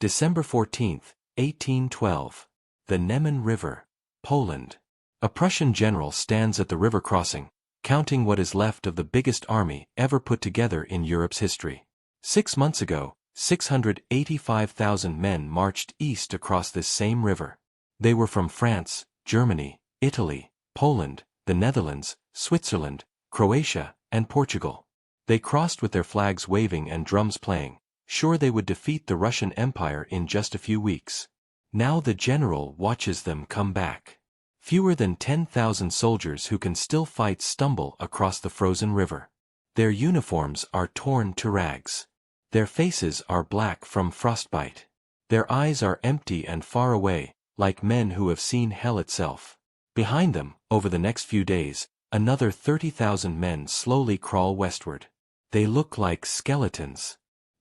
December 14, 1812. The Niemen River, Poland. A Prussian general stands at the river crossing, counting what is left of the biggest army ever put together in Europe's history. 6 months ago, 685,000 men marched east across this same river. They were from France, Germany, Italy, Poland, the Netherlands, Switzerland, Croatia, and Portugal. They crossed with their flags waving and drums playing, sure they would defeat the Russian Empire in just a few weeks. Now the general watches them come back. Fewer than 10,000 soldiers who can still fight stumble across the frozen river. Their uniforms are torn to rags. Their faces are black from frostbite. Their eyes are empty and far away, like men who have seen hell itself. Behind them, over the next few days, another 30,000 men slowly crawl westward. They look like skeletons.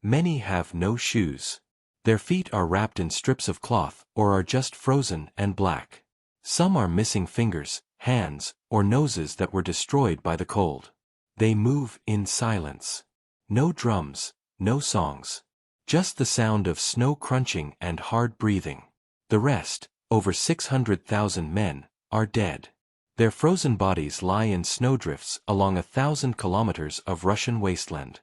Many have no shoes. Their feet are wrapped in strips of cloth or are just frozen and black. Some are missing fingers, hands, or noses that were destroyed by the cold. They move in silence. No drums, no songs. Just the sound of snow crunching and hard breathing. The rest, over 600,000 men, are dead. Their frozen bodies lie in snowdrifts along 1,000 kilometers of Russian wasteland.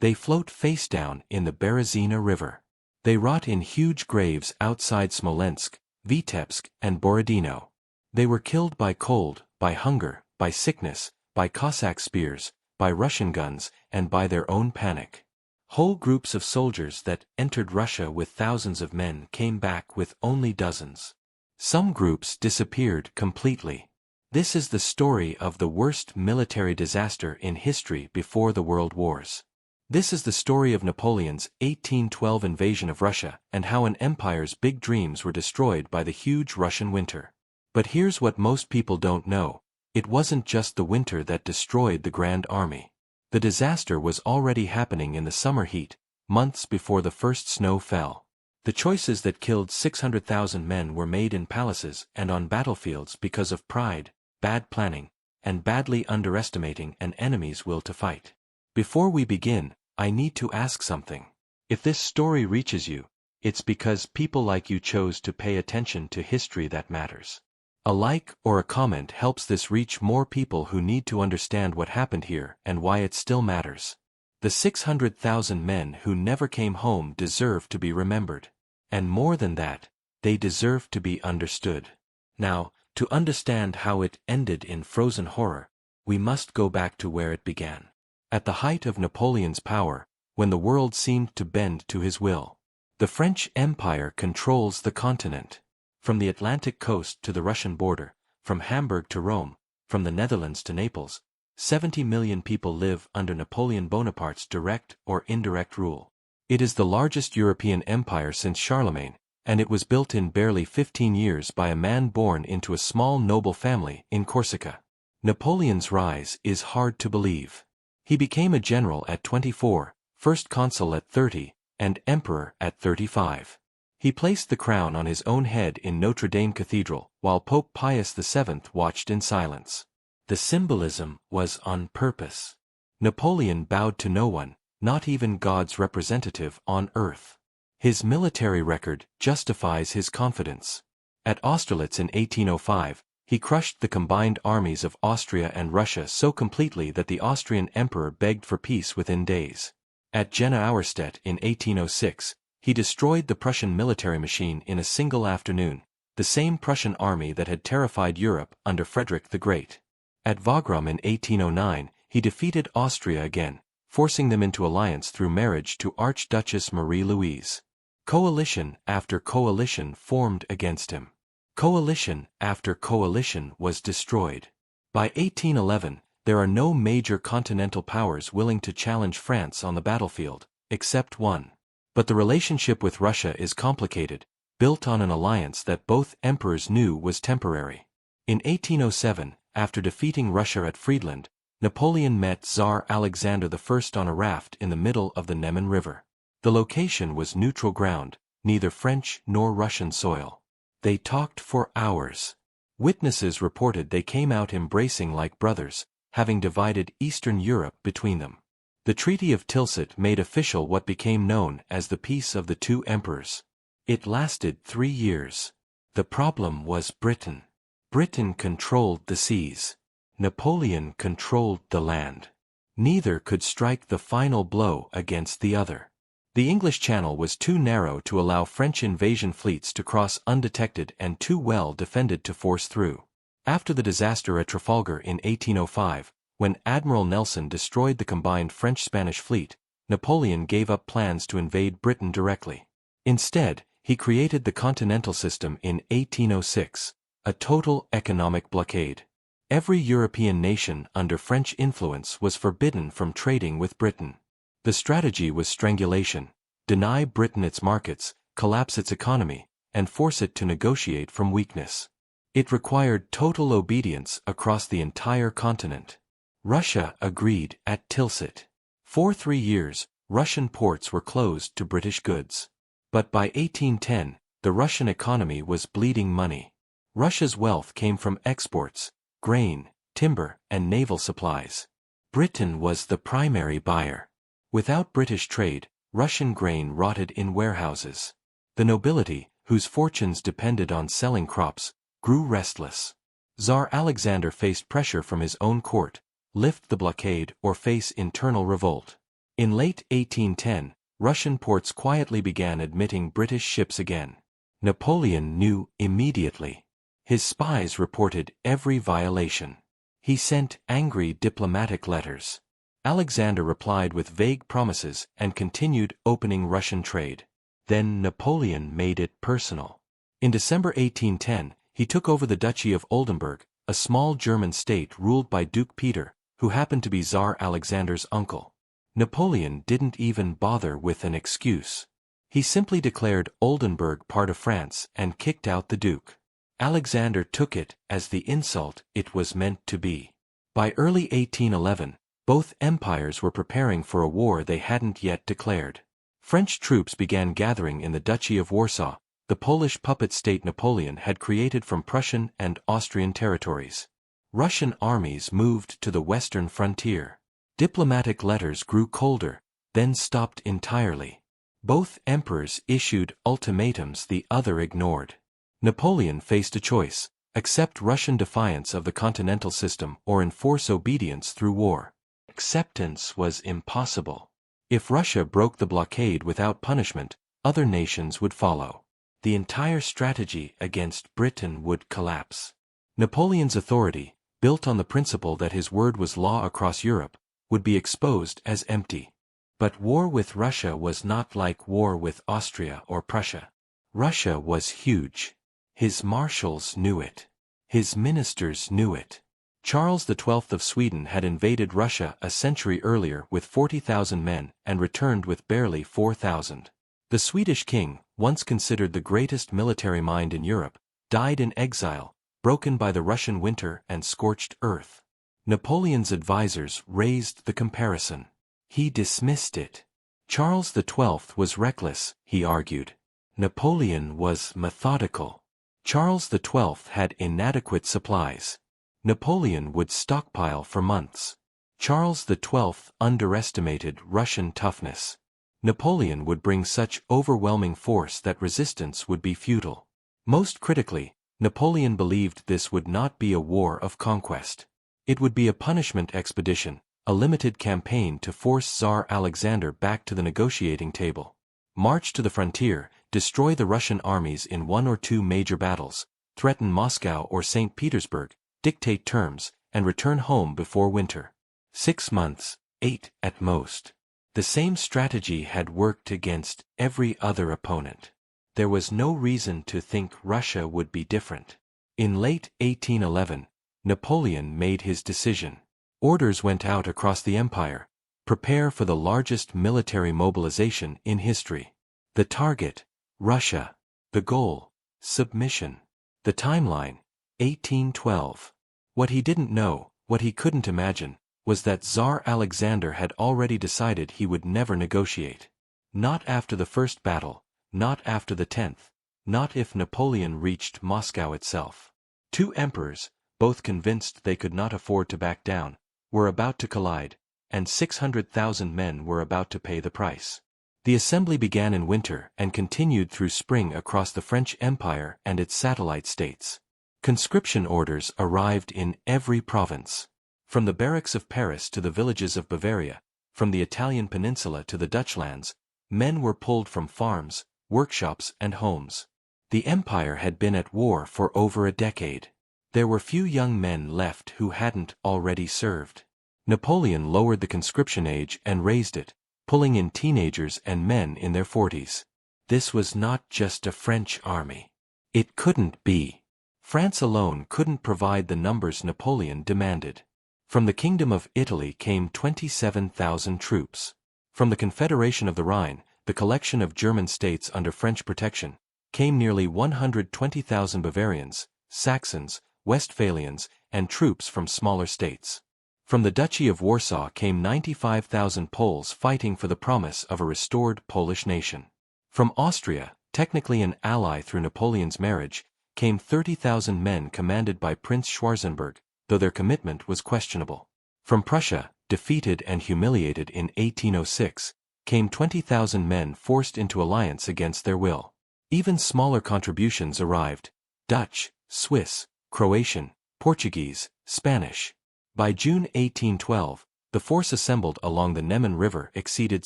They float face down in the Borodino River. They rot in huge graves outside Smolensk, Vitebsk, and Borodino. They were killed by cold, by hunger, by sickness, by Cossack spears, by Russian guns, and by their own panic. Whole groups of soldiers that entered Russia with thousands of men came back with only dozens. Some groups disappeared completely. This is the story of the worst military disaster in history before the World Wars. This is the story of Napoleon's 1812 invasion of Russia and how an empire's big dreams were destroyed by the huge Russian winter. But here's what most people don't know. It wasn't just the winter that destroyed the Grande Armée. The disaster was already happening in the summer heat, months before the first snow fell. The choices that killed 600,000 men were made in palaces and on battlefields because of pride, bad planning, and badly underestimating an enemy's will to fight. Before we begin, I need to ask something. If this story reaches you, it's because people like you chose to pay attention to history that matters. A like or a comment helps this reach more people who need to understand what happened here and why it still matters. The 600,000 men who never came home deserve to be remembered. And more than that, they deserve to be understood. Now, to understand how it ended in frozen horror, we must go back to where it began. At the height of Napoleon's power, when the world seemed to bend to his will. The French Empire controls the continent. From the Atlantic coast to the Russian border, from Hamburg to Rome, from the Netherlands to Naples, 70 million people live under Napoleon Bonaparte's direct or indirect rule. It is the largest European empire since Charlemagne, and it was built in barely 15 years by a man born into a small noble family in Corsica. Napoleon's rise is hard to believe. He became a general at 24, first consul at 30, and emperor at 35. He placed the crown on his own head in Notre Dame Cathedral, while Pope Pius VII watched in silence. The symbolism was on purpose. Napoleon bowed to no one, not even God's representative on earth. His military record justifies his confidence. At Austerlitz in 1805, he crushed the combined armies of Austria and Russia so completely that the Austrian emperor begged for peace within days. At Jena Auerstedt in 1806, he destroyed the Prussian military machine in a single afternoon, the same Prussian army that had terrified Europe under Frederick the Great. At Wagram in 1809, he defeated Austria again, forcing them into alliance through marriage to Archduchess Marie-Louise. Coalition after coalition formed against him. Coalition after coalition was destroyed. By 1811, there are no major continental powers willing to challenge France on the battlefield, except one. But the relationship with Russia is complicated, built on an alliance that both emperors knew was temporary. In 1807, after defeating Russia at Friedland, Napoleon met Tsar Alexander I on a raft in the middle of the Niemen River. The location was neutral ground, neither French nor Russian soil. They talked for hours. Witnesses reported they came out embracing like brothers, having divided Eastern Europe between them. The Treaty of Tilsit made official what became known as the Peace of the Two Emperors. It lasted 3 years. The problem was Britain. Britain controlled the seas. Napoleon controlled the land. Neither could strike the final blow against the other. The English Channel was too narrow to allow French invasion fleets to cross undetected and too well defended to force through. After the disaster at Trafalgar in 1805, when Admiral Nelson destroyed the combined French-Spanish fleet, Napoleon gave up plans to invade Britain directly. Instead, he created the Continental System in 1806, a total economic blockade. Every European nation under French influence was forbidden from trading with Britain. The strategy was strangulation: deny Britain its markets, collapse its economy, and force it to negotiate from weakness. It required total obedience across the entire continent. Russia agreed at Tilsit. For 3 years, Russian ports were closed to British goods. But by 1810, the Russian economy was bleeding money. Russia's wealth came from exports, grain, timber, and naval supplies. Britain was the primary buyer. Without British trade, Russian grain rotted in warehouses. The nobility, whose fortunes depended on selling crops, grew restless. Tsar Alexander faced pressure from his own court: lift the blockade or face internal revolt. In late 1810, Russian ports quietly began admitting British ships again. Napoleon knew immediately. His spies reported every violation. He sent angry diplomatic letters. Alexander replied with vague promises and continued opening Russian trade. Then Napoleon made it personal. In December 1810, he took over the Duchy of Oldenburg, a small German state ruled by Duke Peter, who happened to be Tsar Alexander's uncle. Napoleon didn't even bother with an excuse. He simply declared Oldenburg part of France and kicked out the Duke. Alexander took it as the insult it was meant to be. By early 1811, both empires were preparing for a war they hadn't yet declared. French troops began gathering in the Duchy of Warsaw, the Polish puppet state Napoleon had created from Prussian and Austrian territories. Russian armies moved to the western frontier. Diplomatic letters grew colder, then stopped entirely. Both emperors issued ultimatums the other ignored. Napoleon faced a choice: accept Russian defiance of the Continental System or enforce obedience through war. Acceptance was impossible. If Russia broke the blockade without punishment, other nations would follow. The entire strategy against Britain would collapse. Napoleon's authority, built on the principle that his word was law across Europe, would be exposed as empty. But war with Russia was not like war with Austria or Prussia. Russia was huge. His marshals knew it. His ministers knew it. Charles XII of Sweden had invaded Russia a century earlier with 40,000 men and returned with barely 4,000. The Swedish king, once considered the greatest military mind in Europe, died in exile, broken by the Russian winter and scorched earth. Napoleon's advisors raised the comparison. He dismissed it. Charles XII was reckless, he argued. Napoleon was methodical. Charles XII had inadequate supplies. Napoleon would stockpile for months. Charles XII underestimated Russian toughness. Napoleon would bring such overwhelming force that resistance would be futile. Most critically, Napoleon believed this would not be a war of conquest. It would be a punishment expedition, a limited campaign to force Tsar Alexander back to the negotiating table. March to the frontier, destroy the Russian armies in 1 or 2 major battles, threaten Moscow or St. Petersburg, dictate terms, and return home before winter. 6 months, 8 at most. The same strategy had worked against every other opponent. There was no reason to think Russia would be different. In late 1811, Napoleon made his decision. Orders went out across the empire: prepare for the largest military mobilization in history. The target: Russia. The goal: submission. The timeline: 1812. What he didn't know, what he couldn't imagine, was that Tsar Alexander had already decided he would never negotiate. Not after the first battle, not after the 10th, not if Napoleon reached Moscow itself. 2 emperors, both convinced they could not afford to back down, were about to collide, and 600,000 men were about to pay the price. The assembly began in winter and continued through spring across the French Empire and its satellite states. Conscription orders arrived in every province. From the barracks of Paris to the villages of Bavaria, from the Italian peninsula to the Dutch lands, men were pulled from farms, workshops and homes. The empire had been at war for over a decade. There were few young men left who hadn't already served. Napoleon lowered the conscription age and raised it, pulling in teenagers and men in their 40s. This was not just a French army. It couldn't be. France alone couldn't provide the numbers Napoleon demanded. From the Kingdom of Italy came 27,000 troops. From the Confederation of the Rhine, the collection of German states under French protection, came nearly 120,000 Bavarians, Saxons, Westphalians, and troops from smaller states. From the Duchy of Warsaw came 95,000 Poles fighting for the promise of a restored Polish nation. From Austria, technically an ally through Napoleon's marriage, came 30,000 men commanded by Prince Schwarzenberg, though their commitment was questionable. From Prussia, defeated and humiliated in 1806, came 20,000 men forced into alliance against their will. Even smaller contributions arrived: Dutch, Swiss, Croatian, Portuguese, Spanish. By June 1812, the force assembled along the Niemen River exceeded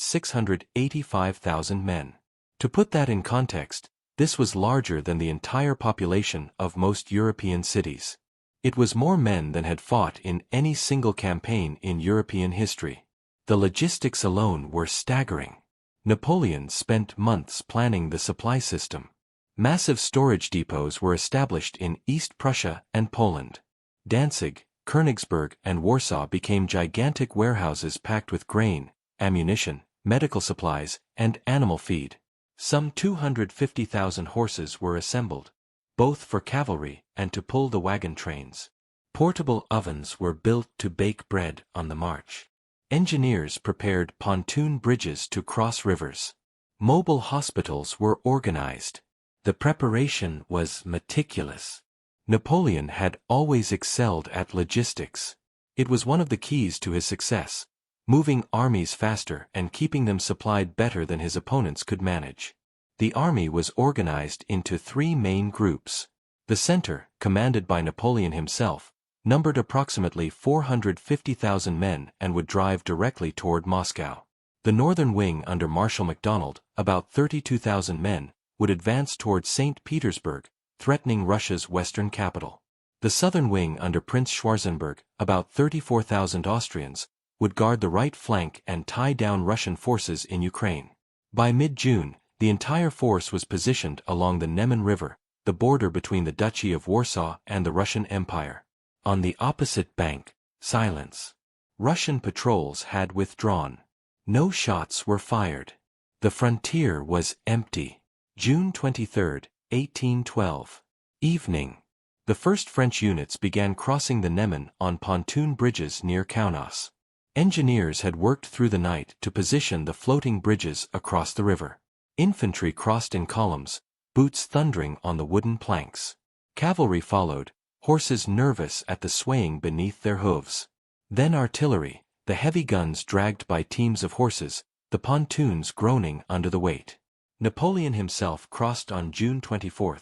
685,000 men. To put that in context, this was larger than the entire population of most European cities. It was more men than had fought in any single campaign in European history. The logistics alone were staggering. Napoleon spent months planning the supply system. Massive storage depots were established in East Prussia and Poland. Danzig, Königsberg, and Warsaw became gigantic warehouses packed with grain, ammunition, medical supplies, and animal feed. Some 250,000 horses were assembled, both for cavalry and to pull the wagon trains. Portable ovens were built to bake bread on the march. Engineers prepared pontoon bridges to cross rivers. Mobile hospitals were organized. The preparation was meticulous. Napoleon had always excelled at logistics. It was one of the keys to his success, moving armies faster and keeping them supplied better than his opponents could manage. The army was organized into three main groups. The center, commanded by Napoleon himself, numbered approximately 450,000 men and would drive directly toward Moscow. The northern wing under Marshal MacDonald, about 32,000 men, would advance toward St. Petersburg, threatening Russia's western capital. The southern wing under Prince Schwarzenberg, about 34,000 Austrians, would guard the right flank and tie down Russian forces in Ukraine. By mid-June, the entire force was positioned along the Niemen River, the border between the Duchy of Warsaw and the Russian Empire. On the opposite bank, silence. Russian patrols had withdrawn. No shots were fired. The frontier was empty. June 23, 1812. Evening. The first French units began crossing the Niemen on pontoon bridges near Kaunas. Engineers had worked through the night to position the floating bridges across the river. Infantry crossed in columns, boots thundering on the wooden planks. Cavalry followed, horses nervous at the swaying beneath their hooves. Then artillery, the heavy guns dragged by teams of horses, the pontoons groaning under the weight. Napoleon himself crossed on June 24,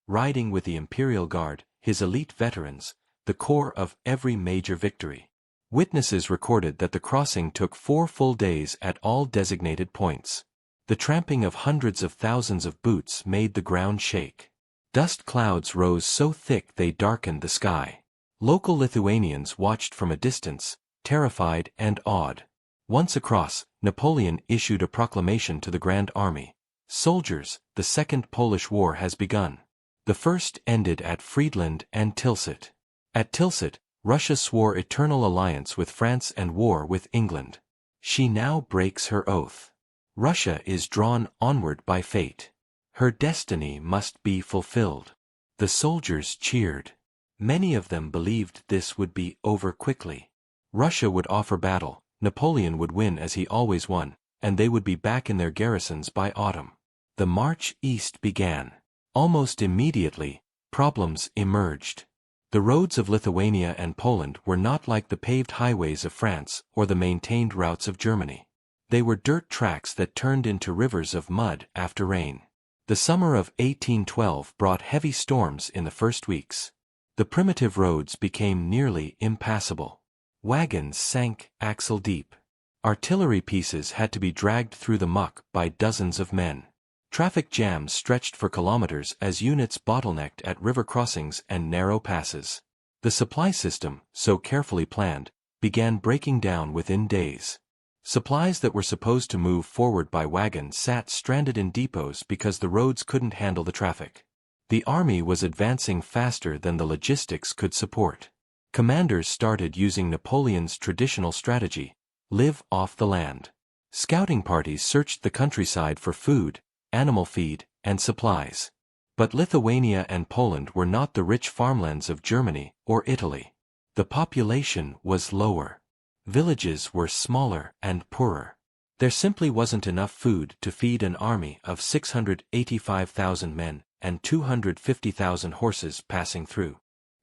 riding with the Imperial Guard, his elite veterans, the core of every major victory. Witnesses recorded that the crossing took 4 full days at all designated points. The tramping of hundreds of thousands of boots made the ground shake. Dust clouds rose so thick they darkened the sky. Local Lithuanians watched from a distance, terrified and awed. Once across, Napoleon issued a proclamation to the Grande Armée. Soldiers, the Second Polish War has begun. The first ended at Friedland and Tilsit. At Tilsit, Russia swore eternal alliance with France and war with England. She now breaks her oath. Russia is drawn onward by fate. Her destiny must be fulfilled. The soldiers cheered. Many of them believed this would be over quickly. Russia would offer battle, Napoleon would win as he always won, and they would be back in their garrisons by autumn. The march east began. Almost immediately, problems emerged. The roads of Lithuania and Poland were not like the paved highways of France or the maintained routes of Germany. They were dirt tracks that turned into rivers of mud after rain. The summer of 1812 brought heavy storms in the first weeks. The primitive roads became nearly impassable. Wagons sank axle-deep. Artillery pieces had to be dragged through the muck by dozens of men. Traffic jams stretched for kilometers as units bottlenecked at river crossings and narrow passes. The supply system, so carefully planned, began breaking down within days. Supplies that were supposed to move forward by wagon sat stranded in depots because the roads couldn't handle the traffic. The army was advancing faster than the logistics could support. Commanders started using Napoleon's traditional strategy: live off the land. Scouting parties searched the countryside for food, animal feed, and supplies. But Lithuania and Poland were not the rich farmlands of Germany or Italy. The population was lower. Villages were smaller and poorer. There simply wasn't enough food to feed an army of 685,000 men and 250,000 horses passing through.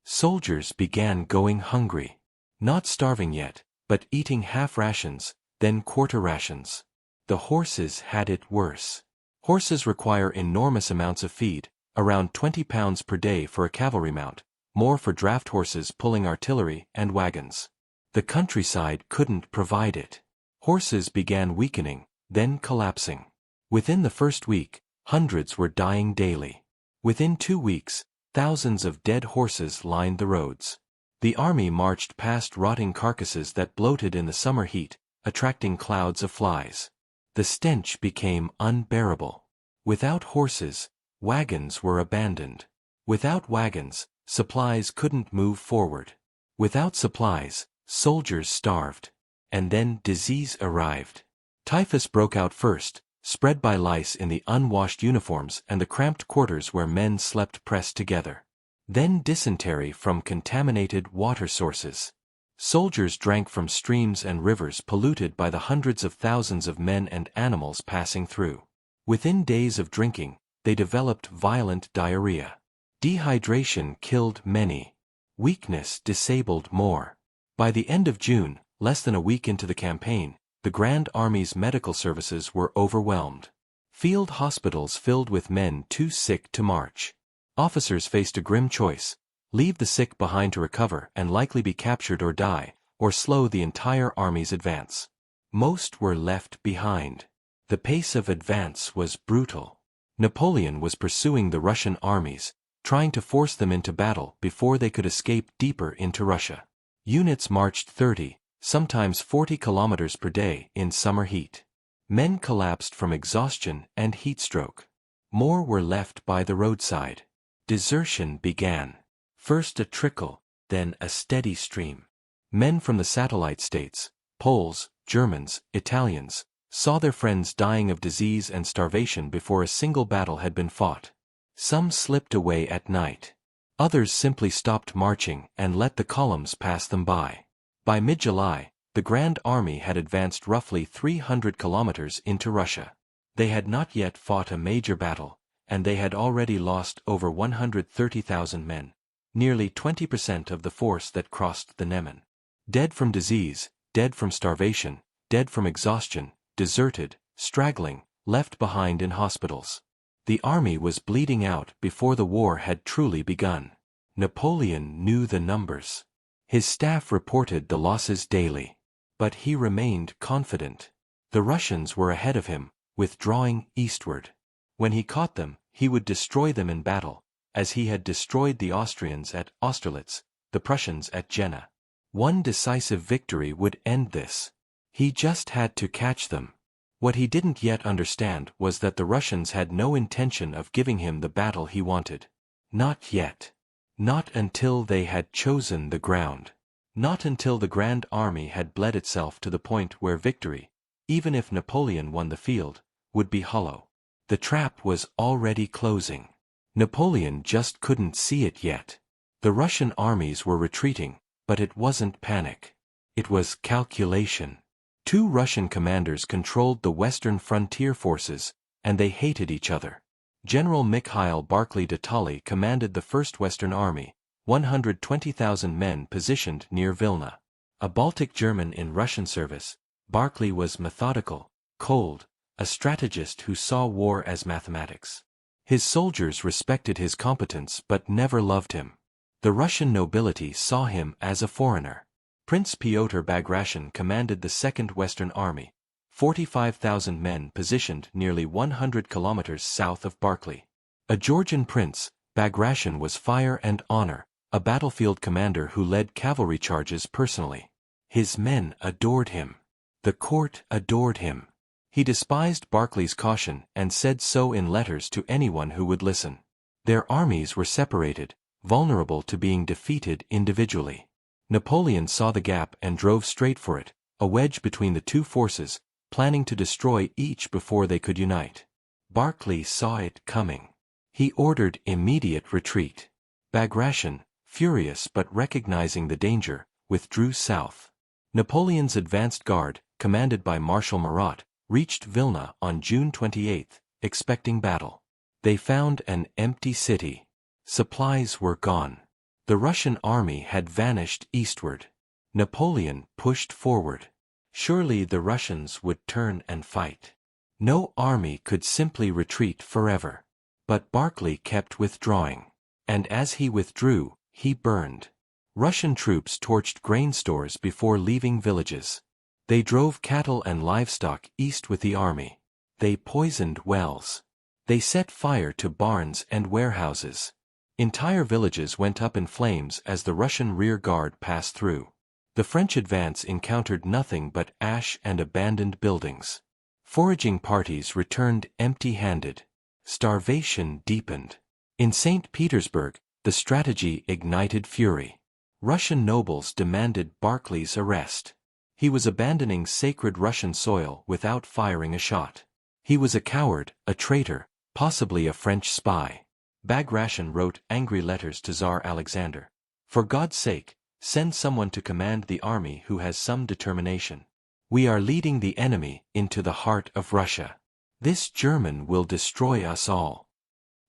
Soldiers began going hungry. Not starving yet, but eating half rations, then quarter rations. The horses had it worse. Horses require enormous amounts of feed, around 20 pounds per day for a cavalry mount, more for draft horses pulling artillery and wagons. The countryside couldn't provide it. Horses began weakening, then collapsing. Within the first week, hundreds were dying daily. Within 2 weeks, thousands of dead horses lined the roads. The army marched past rotting carcasses that bloated in the summer heat, attracting clouds of flies. The stench became unbearable. Without horses, wagons were abandoned. Without wagons, supplies couldn't move forward. Without supplies, soldiers starved. And then disease arrived. Typhus broke out first, spread by lice in the unwashed uniforms and the cramped quarters where men slept pressed together. Then dysentery from contaminated water sources. Soldiers drank from streams and rivers polluted by the hundreds of thousands of men and animals passing through. Within days of drinking, they developed violent diarrhea. Dehydration killed many. Weakness disabled more. By the end of June, less than a week into the campaign, the Grand Army's medical services were overwhelmed. Field hospitals filled with men too sick to march. Officers faced a grim choice: leave the sick behind to recover and likely be captured or die, or slow the entire army's advance. Most were left behind. The pace of advance was brutal. Napoleon was pursuing the Russian armies, trying to force them into battle before they could escape deeper into Russia. Units marched 30, sometimes 40 kilometers per day in summer heat. Men collapsed from exhaustion and heat stroke. More were left by the roadside. Desertion began. First a trickle, then a steady stream. Men from the satellite states, Poles, Germans, Italians, saw their friends dying of disease and starvation before a single battle had been fought. Some slipped away at night. Others simply stopped marching and let the columns pass them by. By mid-July, the Grand Army had advanced roughly 300 kilometers into Russia. They had not yet fought a major battle, and they had already lost over 130,000 men, nearly 20% of the force that crossed the Niemen. Dead from disease, dead from starvation, dead from exhaustion, deserted, straggling, left behind in hospitals. The army was bleeding out before the war had truly begun. Napoleon knew the numbers. His staff reported the losses daily. But he remained confident. The Russians were ahead of him, withdrawing eastward. When he caught them, he would destroy them in battle, as he had destroyed the Austrians at Austerlitz, the Prussians at Jena. One decisive victory would end this. He just had to catch them. What he didn't yet understand was that the Russians had no intention of giving him the battle he wanted. Not yet. Not until they had chosen the ground. Not until the Grand Army had bled itself to the point where victory, even if Napoleon won the field, would be hollow. The trap was already closing. Napoleon just couldn't see it yet. The Russian armies were retreating, but it wasn't panic. It was calculation. 2 Russian commanders controlled the western frontier forces, and they hated each other. General Mikhail Barclay de Tolly commanded the First Western Army, 120,000 men positioned near Vilna. A Baltic German in Russian service, Barclay was methodical, cold, a strategist who saw war as mathematics. His soldiers respected his competence but never loved him. The Russian nobility saw him as a foreigner. Prince Pyotr Bagration commanded the Second Western Army, 45,000 men positioned nearly 100 kilometers south of Barclay. A Georgian prince, Bagration was fire and honor, a battlefield commander who led cavalry charges personally. His men adored him. The court adored him. He despised Barclay's caution and said so in letters to anyone who would listen. Their armies were separated, vulnerable to being defeated individually. Napoleon saw the gap and drove straight for it, a wedge between the two forces, planning to destroy each before they could unite. Barclay saw it coming. He ordered immediate retreat. Bagration, furious but recognizing the danger, withdrew south. Napoleon's advanced guard, commanded by Marshal Murat, reached Vilna on June 28, expecting battle. They found an empty city. Supplies were gone. The Russian army had vanished eastward. Napoleon pushed forward. Surely the Russians would turn and fight. No army could simply retreat forever. But Barclay kept withdrawing. And as he withdrew, he burned. Russian troops torched grain stores before leaving villages. They drove cattle and livestock east with the army. They poisoned wells. They set fire to barns and warehouses. Entire villages went up in flames as the Russian rear guard passed through. The French advance encountered nothing but ash and abandoned buildings. Foraging parties returned empty-handed. Starvation deepened. In St. Petersburg, the strategy ignited fury. Russian nobles demanded Barclay's arrest. He was abandoning sacred Russian soil without firing a shot. He was a coward, a traitor, possibly a French spy. Bagration wrote angry letters to Tsar Alexander. For God's sake, send someone to command the army who has some determination. We are leading the enemy into the heart of Russia. This German will destroy us all.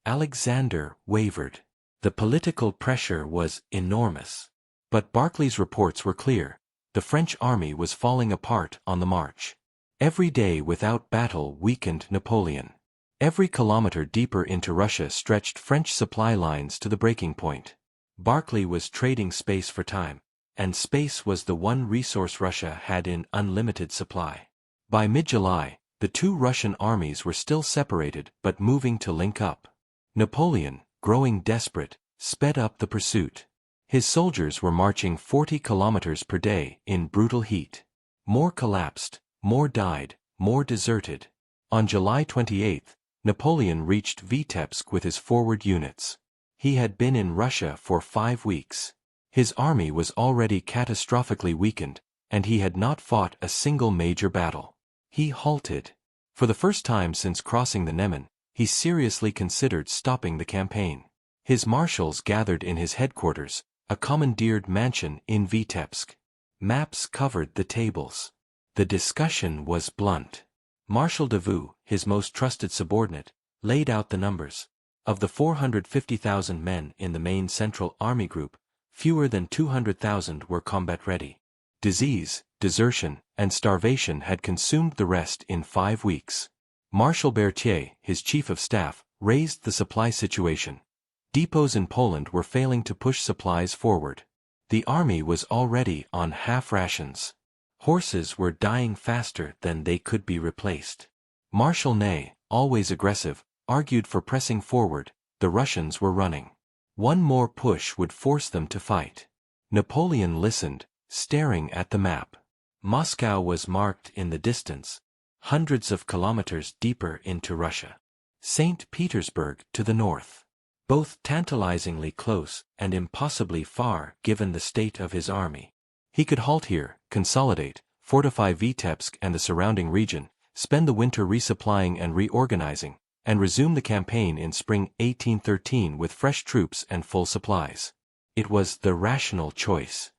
Alexander wavered. The political pressure was enormous. But Barclay's reports were clear. The French army was falling apart on the march. Every day without battle weakened Napoleon. Every kilometer deeper into Russia stretched French supply lines to the breaking point. Barclay was trading space for time, and space was the one resource Russia had in unlimited supply. By mid-July, the two Russian armies were still separated but moving to link up. Napoleon, growing desperate, sped up the pursuit. His soldiers were marching 40 kilometers per day in brutal heat. More collapsed, more died, more deserted. On July 28, Napoleon reached Vitebsk with his forward units. He had been in Russia for 5 weeks. His army was already catastrophically weakened, and he had not fought a single major battle. He halted. For the first time since crossing the Niemen, he seriously considered stopping the campaign. His marshals gathered in his headquarters, a commandeered mansion in Vitebsk. Maps covered the tables. The discussion was blunt. Marshal Davout, his most trusted subordinate, laid out the numbers. Of the 450,000 men in the main Central Army group, fewer than 200,000 were combat-ready. Disease, desertion, and starvation had consumed the rest in 5 weeks. Marshal Berthier, his chief of staff, raised the supply situation. Depots in Poland were failing to push supplies forward. The army was already on half rations. Horses were dying faster than they could be replaced. Marshal Ney, always aggressive, argued for pressing forward. The Russians were running. One more push would force them to fight. Napoleon listened, staring at the map. Moscow was marked in the distance, hundreds of kilometers deeper into Russia. St. Petersburg to the north. Both tantalizingly close and impossibly far given the state of his army. He could halt here, consolidate, fortify Vitebsk and the surrounding region, spend the winter resupplying and reorganizing, and resume the campaign in spring 1813 with fresh troops and full supplies. It was the rational choice.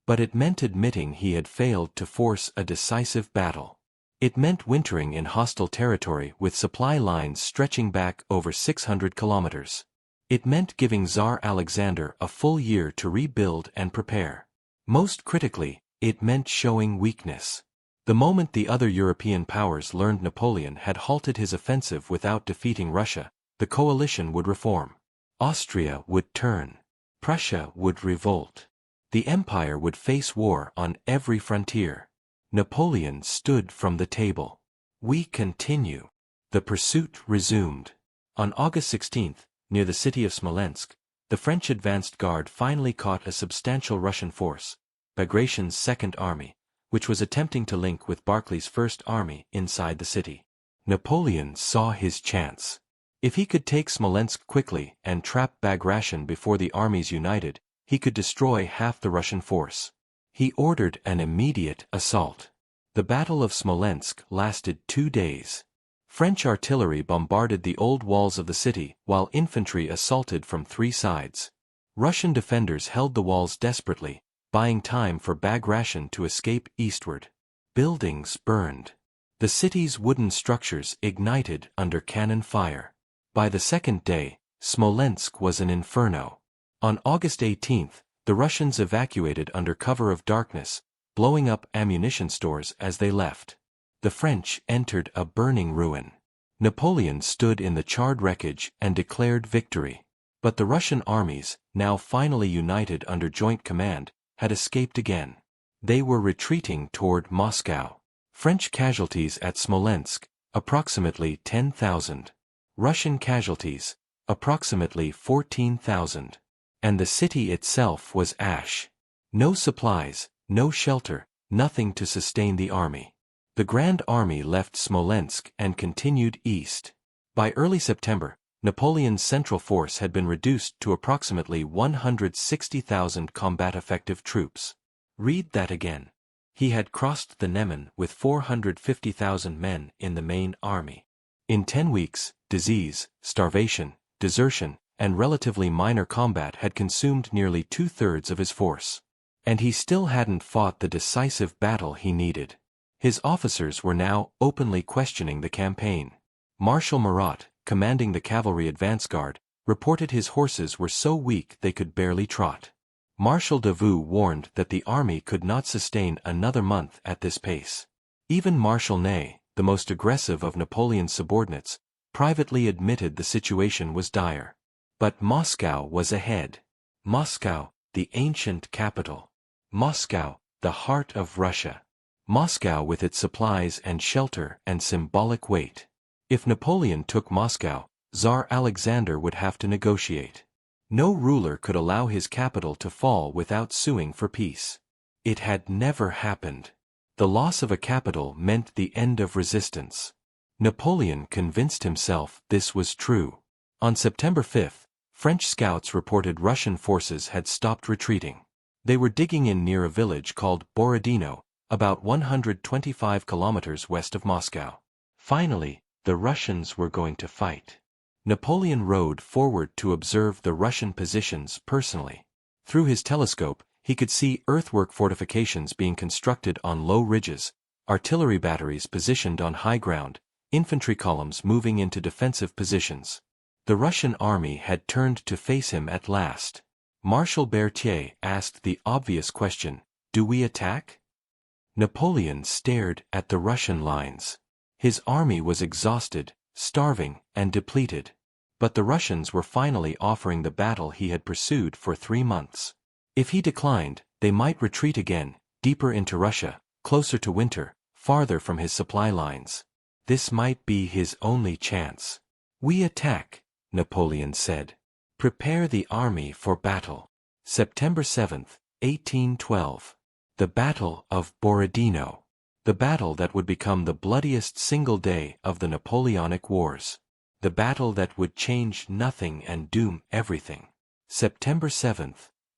But it meant admitting he had failed to force a decisive battle. It meant wintering in hostile territory with supply lines stretching back over 600 kilometers. It meant giving Tsar Alexander a full year to rebuild and prepare. Most critically, it meant showing weakness. The moment the other European powers learned Napoleon had halted his offensive without defeating Russia, the coalition would reform. Austria would turn. Prussia would revolt. The empire would face war on every frontier. Napoleon stood from the table. We continue. The pursuit resumed. On August 16, near the city of Smolensk, the French advanced guard finally caught a substantial Russian force, Bagration's Second Army, which was attempting to link with Barclay's First Army inside the city. Napoleon saw his chance. If he could take Smolensk quickly and trap Bagration before the armies united, he could destroy half the Russian force. He ordered an immediate assault. The Battle of Smolensk lasted 2 days. French artillery bombarded the old walls of the city while infantry assaulted from 3 sides. Russian defenders held the walls desperately, buying time for Bagration to escape eastward. Buildings burned. The city's wooden structures ignited under cannon fire. By the second day, Smolensk was an inferno. On August 18, the Russians evacuated under cover of darkness, blowing up ammunition stores as they left. The French entered a burning ruin. Napoleon stood in the charred wreckage and declared victory. But the Russian armies, now finally united under joint command, had escaped again. They were retreating toward Moscow. French casualties at Smolensk, approximately 10,000. Russian casualties, approximately 14,000. And the city itself was ash. No supplies, no shelter, nothing to sustain the army. The Grande Armée left Smolensk and continued east. By early September, Napoleon's central force had been reduced to approximately 160,000 combat-effective troops. Read that again. He had crossed the Niemen with 450,000 men in the main army. In 10 weeks, disease, starvation, desertion, and relatively minor combat had consumed nearly 2/3 of his force. And he still hadn't fought the decisive battle he needed. His officers were now openly questioning the campaign. Marshal Murat, commanding the cavalry advance guard, reported his horses were so weak they could barely trot. Marshal Davout warned that the army could not sustain another month at this pace. Even Marshal Ney, the most aggressive of Napoleon's subordinates, privately admitted the situation was dire. But Moscow was ahead. Moscow, the ancient capital. Moscow, the heart of Russia. Moscow with its supplies and shelter and symbolic weight. If Napoleon took Moscow, Tsar Alexander would have to negotiate. No ruler could allow his capital to fall without suing for peace. It had never happened. The loss of a capital meant the end of resistance. Napoleon convinced himself this was true. On September 5, French scouts reported Russian forces had stopped retreating. They were digging in near a village called Borodino, about 125 kilometers west of Moscow. Finally, the Russians were going to fight. Napoleon rode forward to observe the Russian positions personally. Through his telescope, he could see earthwork fortifications being constructed on low ridges, artillery batteries positioned on high ground, infantry columns moving into defensive positions. The Russian army had turned to face him at last. Marshal Berthier asked the obvious question, "Do we attack?" Napoleon stared at the Russian lines. His army was exhausted, starving, and depleted. But the Russians were finally offering the battle he had pursued for 3 months. If he declined, they might retreat again, deeper into Russia, closer to winter, farther from his supply lines. This might be his only chance. "We attack," Napoleon said. "Prepare the army for battle." September 7, 1812. The Battle of Borodino. The battle that would become the bloodiest single day of the Napoleonic Wars. The battle that would change nothing and doom everything. September 7,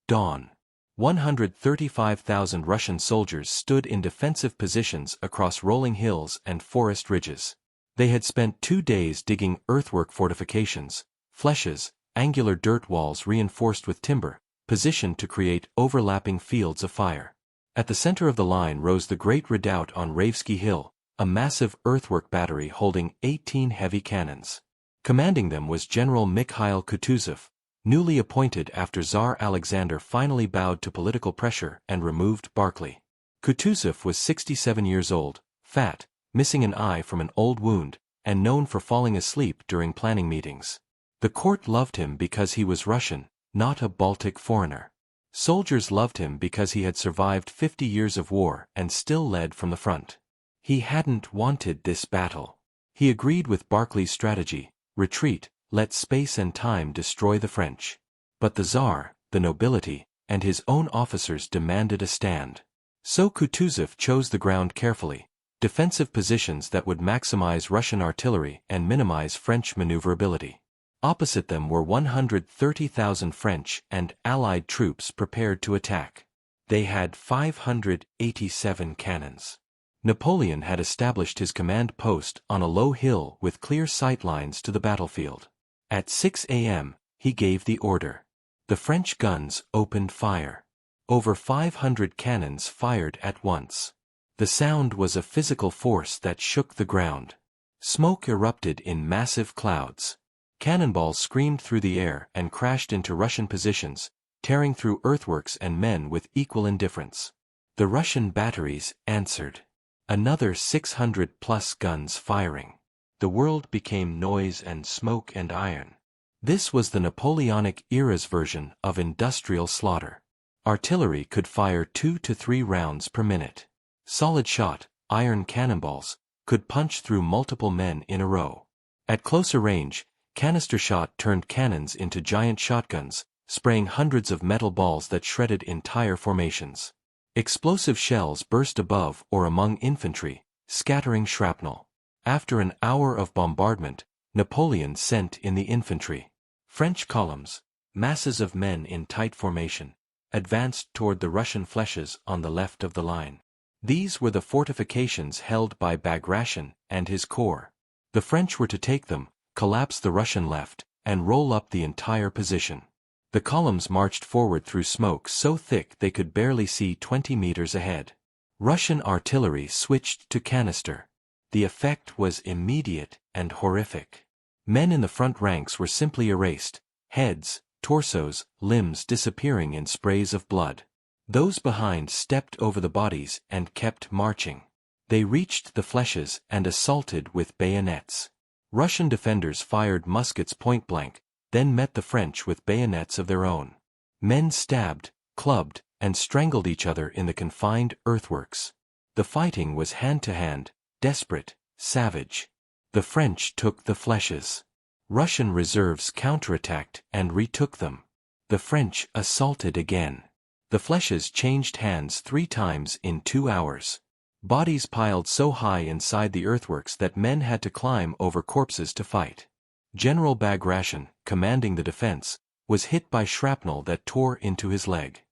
dawn. 135,000 Russian soldiers stood in defensive positions across rolling hills and forest ridges. They had spent 2 days digging earthwork fortifications, flèches, angular dirt walls reinforced with timber, positioned to create overlapping fields of fire. At the center of the line rose the great redoubt on Raevsky Hill, a massive earthwork battery holding 18 heavy cannons. Commanding them was General Mikhail Kutuzov, newly appointed after Tsar Alexander finally bowed to political pressure and removed Barclay. Kutuzov was 67 years old, fat, missing an eye from an old wound, and known for falling asleep during planning meetings. The court loved him because he was Russian, not a Baltic foreigner. Soldiers loved him because he had survived 50 years of war and still led from the front. He hadn't wanted this battle. He agreed with Barclay's strategy: retreat, let space and time destroy the French. But the Tsar, the nobility, and his own officers demanded a stand. So Kutuzov chose the ground carefully, defensive positions that would maximize Russian artillery and minimize French maneuverability. Opposite them were 130,000 French and Allied troops prepared to attack. They had 587 cannons. Napoleon had established his command post on a low hill with clear sight lines to the battlefield. At 6 a.m., he gave the order. The French guns opened fire. Over 500 cannons fired at once. The sound was a physical force that shook the ground. Smoke erupted in massive clouds. Cannonballs screamed through the air and crashed into Russian positions, tearing through earthworks and men with equal indifference. The Russian batteries answered. Another 600-plus guns firing. The world became noise and smoke and iron. This was the Napoleonic era's version of industrial slaughter. Artillery could fire 2 to 3 rounds per minute. Solid shot, iron cannonballs, could punch through multiple men in a row. At closer range, canister shot turned cannons into giant shotguns, spraying hundreds of metal balls that shredded entire formations. Explosive shells burst above or among infantry, scattering shrapnel. After an hour of bombardment, Napoleon sent in the infantry. French columns, masses of men in tight formation, advanced toward the Russian flèches on the left of the line. These were the fortifications held by Bagration and his corps. The French were to take them, collapse the Russian left, and roll up the entire position. The columns marched forward through smoke so thick they could barely see 20 meters ahead. Russian artillery switched to canister. The effect was immediate and horrific. Men in the front ranks were simply erased, heads, torsos, limbs disappearing in sprays of blood. Those behind stepped over the bodies and kept marching. They reached the flèches and assaulted with bayonets. Russian defenders fired muskets point-blank, then met the French with bayonets of their own. Men stabbed, clubbed, and strangled each other in the confined earthworks. The fighting was hand-to-hand, desperate, savage. The French took the flèches. Russian reserves counterattacked and retook them. The French assaulted again. The flèches changed hands 3 times in 2 hours. Bodies piled so high inside the earthworks that men had to climb over corpses to fight. General Bagration, commanding the defense, was hit by shrapnel that tore into his leg.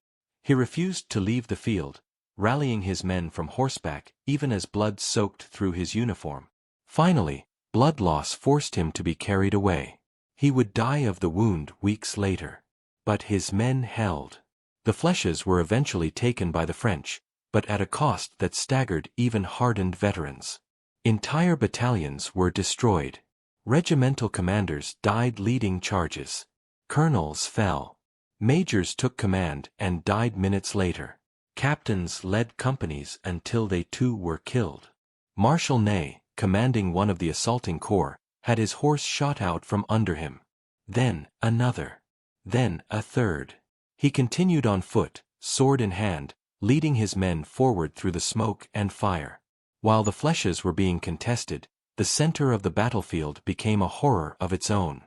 He refused to leave the field, rallying his men from horseback even as blood soaked through his uniform. Finally, blood loss forced him to be carried away. He would die of the wound weeks later. But his men held. The flèches were eventually taken by the French, but at a cost that staggered even hardened veterans. Entire battalions were destroyed. Regimental commanders died leading charges. Colonels fell. Majors took command and died minutes later. Captains led companies until they too were killed. Marshal Ney, commanding one of the assaulting corps, had his horse shot out from under him. Then another. Then a third. He continued on foot, sword in hand, leading his men forward through the smoke and fire. While the flèches were being contested, the center of the battlefield became a horror of its own.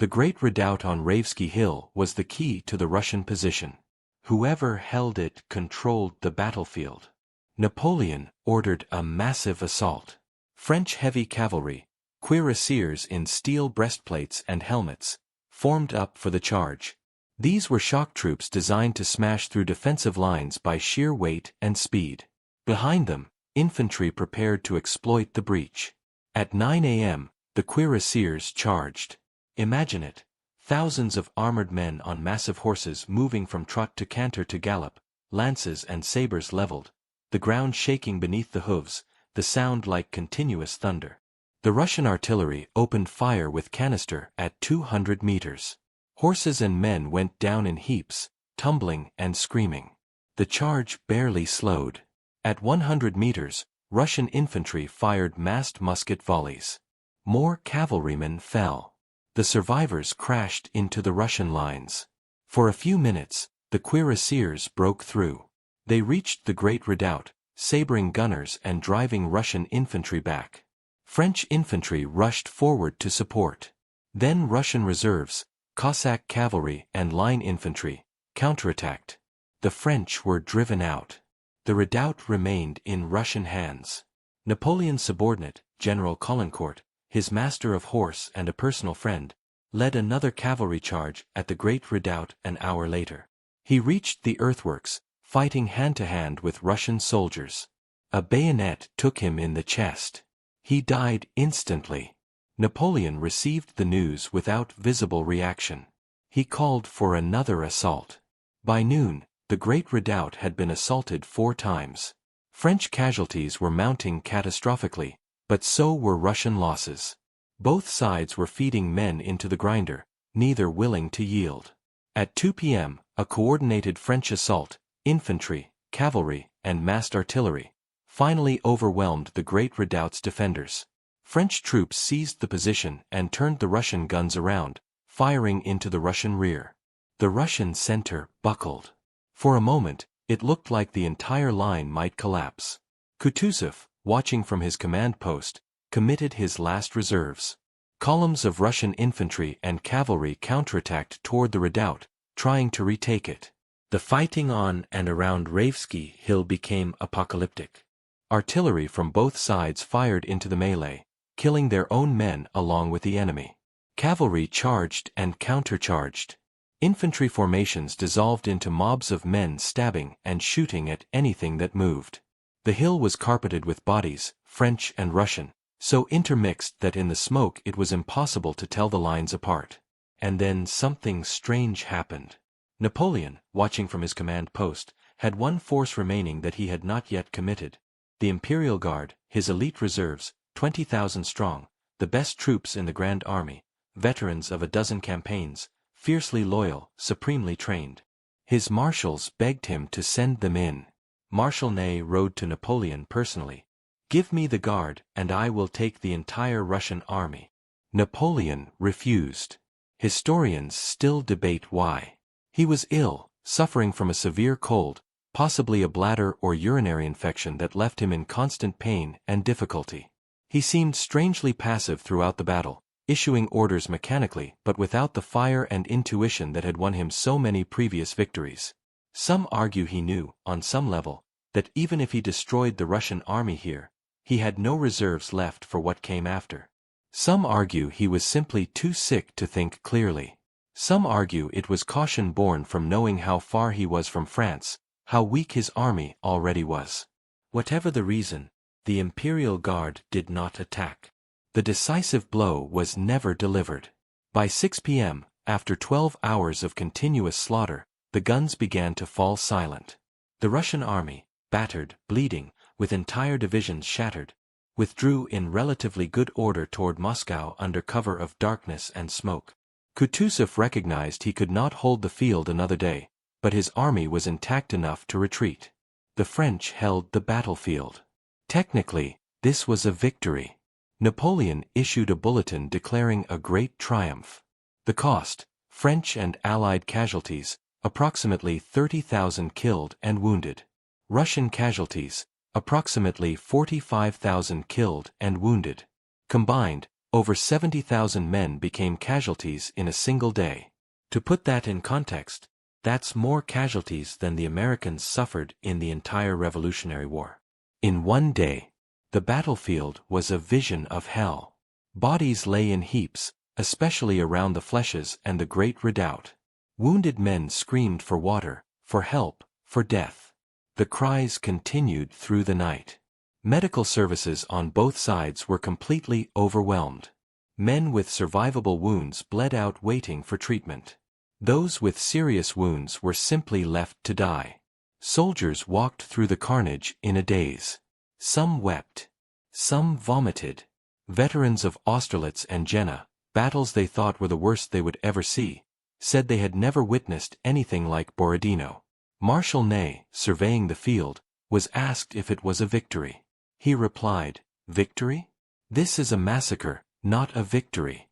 The great redoubt on Raevsky Hill was the key to the Russian position. Whoever held it controlled the battlefield. Napoleon ordered a massive assault. French heavy cavalry, cuirassiers in steel breastplates and helmets, formed up for the charge. These were shock troops designed to smash through defensive lines by sheer weight and speed. Behind them, infantry prepared to exploit the breach. At 9 a.m., the cuirassiers charged. Imagine it. Thousands of armored men on massive horses moving from trot to canter to gallop, lances and sabers leveled, the ground shaking beneath the hooves, the sound like continuous thunder. The Russian artillery opened fire with canister at 200 meters. Horses and men went down in heaps, tumbling and screaming. The charge barely slowed. At 100 meters, Russian infantry fired massed musket volleys. More cavalrymen fell. The survivors crashed into the Russian lines. For a few minutes, the cuirassiers broke through. They reached the Great Redoubt, sabering gunners and driving Russian infantry back. French infantry rushed forward to support. Then Russian reserves, Cossack cavalry and line infantry, counterattacked. The French were driven out. The redoubt remained in Russian hands. Napoleon's subordinate, General Caulaincourt, his master of horse and a personal friend, led another cavalry charge at the Great Redoubt an hour later. He reached the earthworks, fighting hand-to-hand with Russian soldiers. A bayonet took him in the chest. He died instantly. Napoleon received the news without visible reaction. He called for another assault. By noon, the Great Redoubt had been assaulted 4 times. French casualties were mounting catastrophically, but so were Russian losses. Both sides were feeding men into the grinder, neither willing to yield. At 2 p.m., a coordinated French assault, infantry, cavalry, and massed artillery, finally overwhelmed the Great Redoubt's defenders. French troops seized the position and turned the Russian guns around, firing into the Russian rear. The Russian center buckled. For a moment, it looked like the entire line might collapse. Kutuzov, watching from his command post, committed his last reserves. Columns of Russian infantry and cavalry counterattacked toward the redoubt, trying to retake it. The fighting on and around Raevsky Hill became apocalyptic. Artillery from both sides fired into the melee, killing their own men along with the enemy. Cavalry charged and countercharged. Infantry formations dissolved into mobs of men stabbing and shooting at anything that moved. The hill was carpeted with bodies, French and Russian, so intermixed that in the smoke it was impossible to tell the lines apart. And then something strange happened. Napoleon, watching from his command post, had one force remaining that he had not yet committed. The Imperial Guard, his elite reserves, 20,000 strong, the best troops in the Grande Armée, veterans of a dozen campaigns, fiercely loyal, supremely trained. His marshals begged him to send them in. Marshal Ney rode to Napoleon personally. "Give me the guard, and I will take the entire Russian army." Napoleon refused. Historians still debate why. He was ill, suffering from a severe cold, possibly a bladder or urinary infection that left him in constant pain and difficulty. He seemed strangely passive throughout the battle, issuing orders mechanically but without the fire and intuition that had won him so many previous victories. Some argue he knew, on some level, that even if he destroyed the Russian army here, he had no reserves left for what came after. Some argue he was simply too sick to think clearly. Some argue it was caution born from knowing how far he was from France, how weak his army already was. Whatever the reason, the Imperial Guard did not attack. The decisive blow was never delivered. By 6 p.m., after 12 hours of continuous slaughter, the guns began to fall silent. The Russian army, battered, bleeding, with entire divisions shattered, withdrew in relatively good order toward Moscow under cover of darkness and smoke. Kutuzov recognized he could not hold the field another day, but his army was intact enough to retreat. The French held the battlefield. Technically, this was a victory. Napoleon issued a bulletin declaring a great triumph. The cost, French and Allied casualties, approximately 30,000 killed and wounded. Russian casualties, approximately 45,000 killed and wounded. Combined, over 70,000 men became casualties in a single day. To put that in context, that's more casualties than the Americans suffered in the entire Revolutionary War. In one day, the battlefield was a vision of hell. Bodies lay in heaps, especially around the flèches and the Great Redoubt. Wounded men screamed for water, for help, for death. The cries continued through the night. Medical services on both sides were completely overwhelmed. Men with survivable wounds bled out waiting for treatment. Those with serious wounds were simply left to die. Soldiers walked through the carnage in a daze. Some wept. Some vomited. Veterans of Austerlitz and Jena, battles they thought were the worst they would ever see, said they had never witnessed anything like Borodino. Marshal Ney, surveying the field, was asked if it was a victory. He replied, "Victory? This is a massacre, not a victory."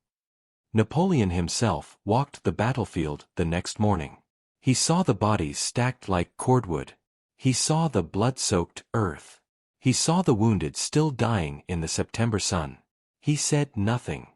Napoleon himself walked the battlefield the next morning. He saw the bodies stacked like cordwood. He saw the blood-soaked earth. He saw the wounded still dying in the September sun. He said nothing.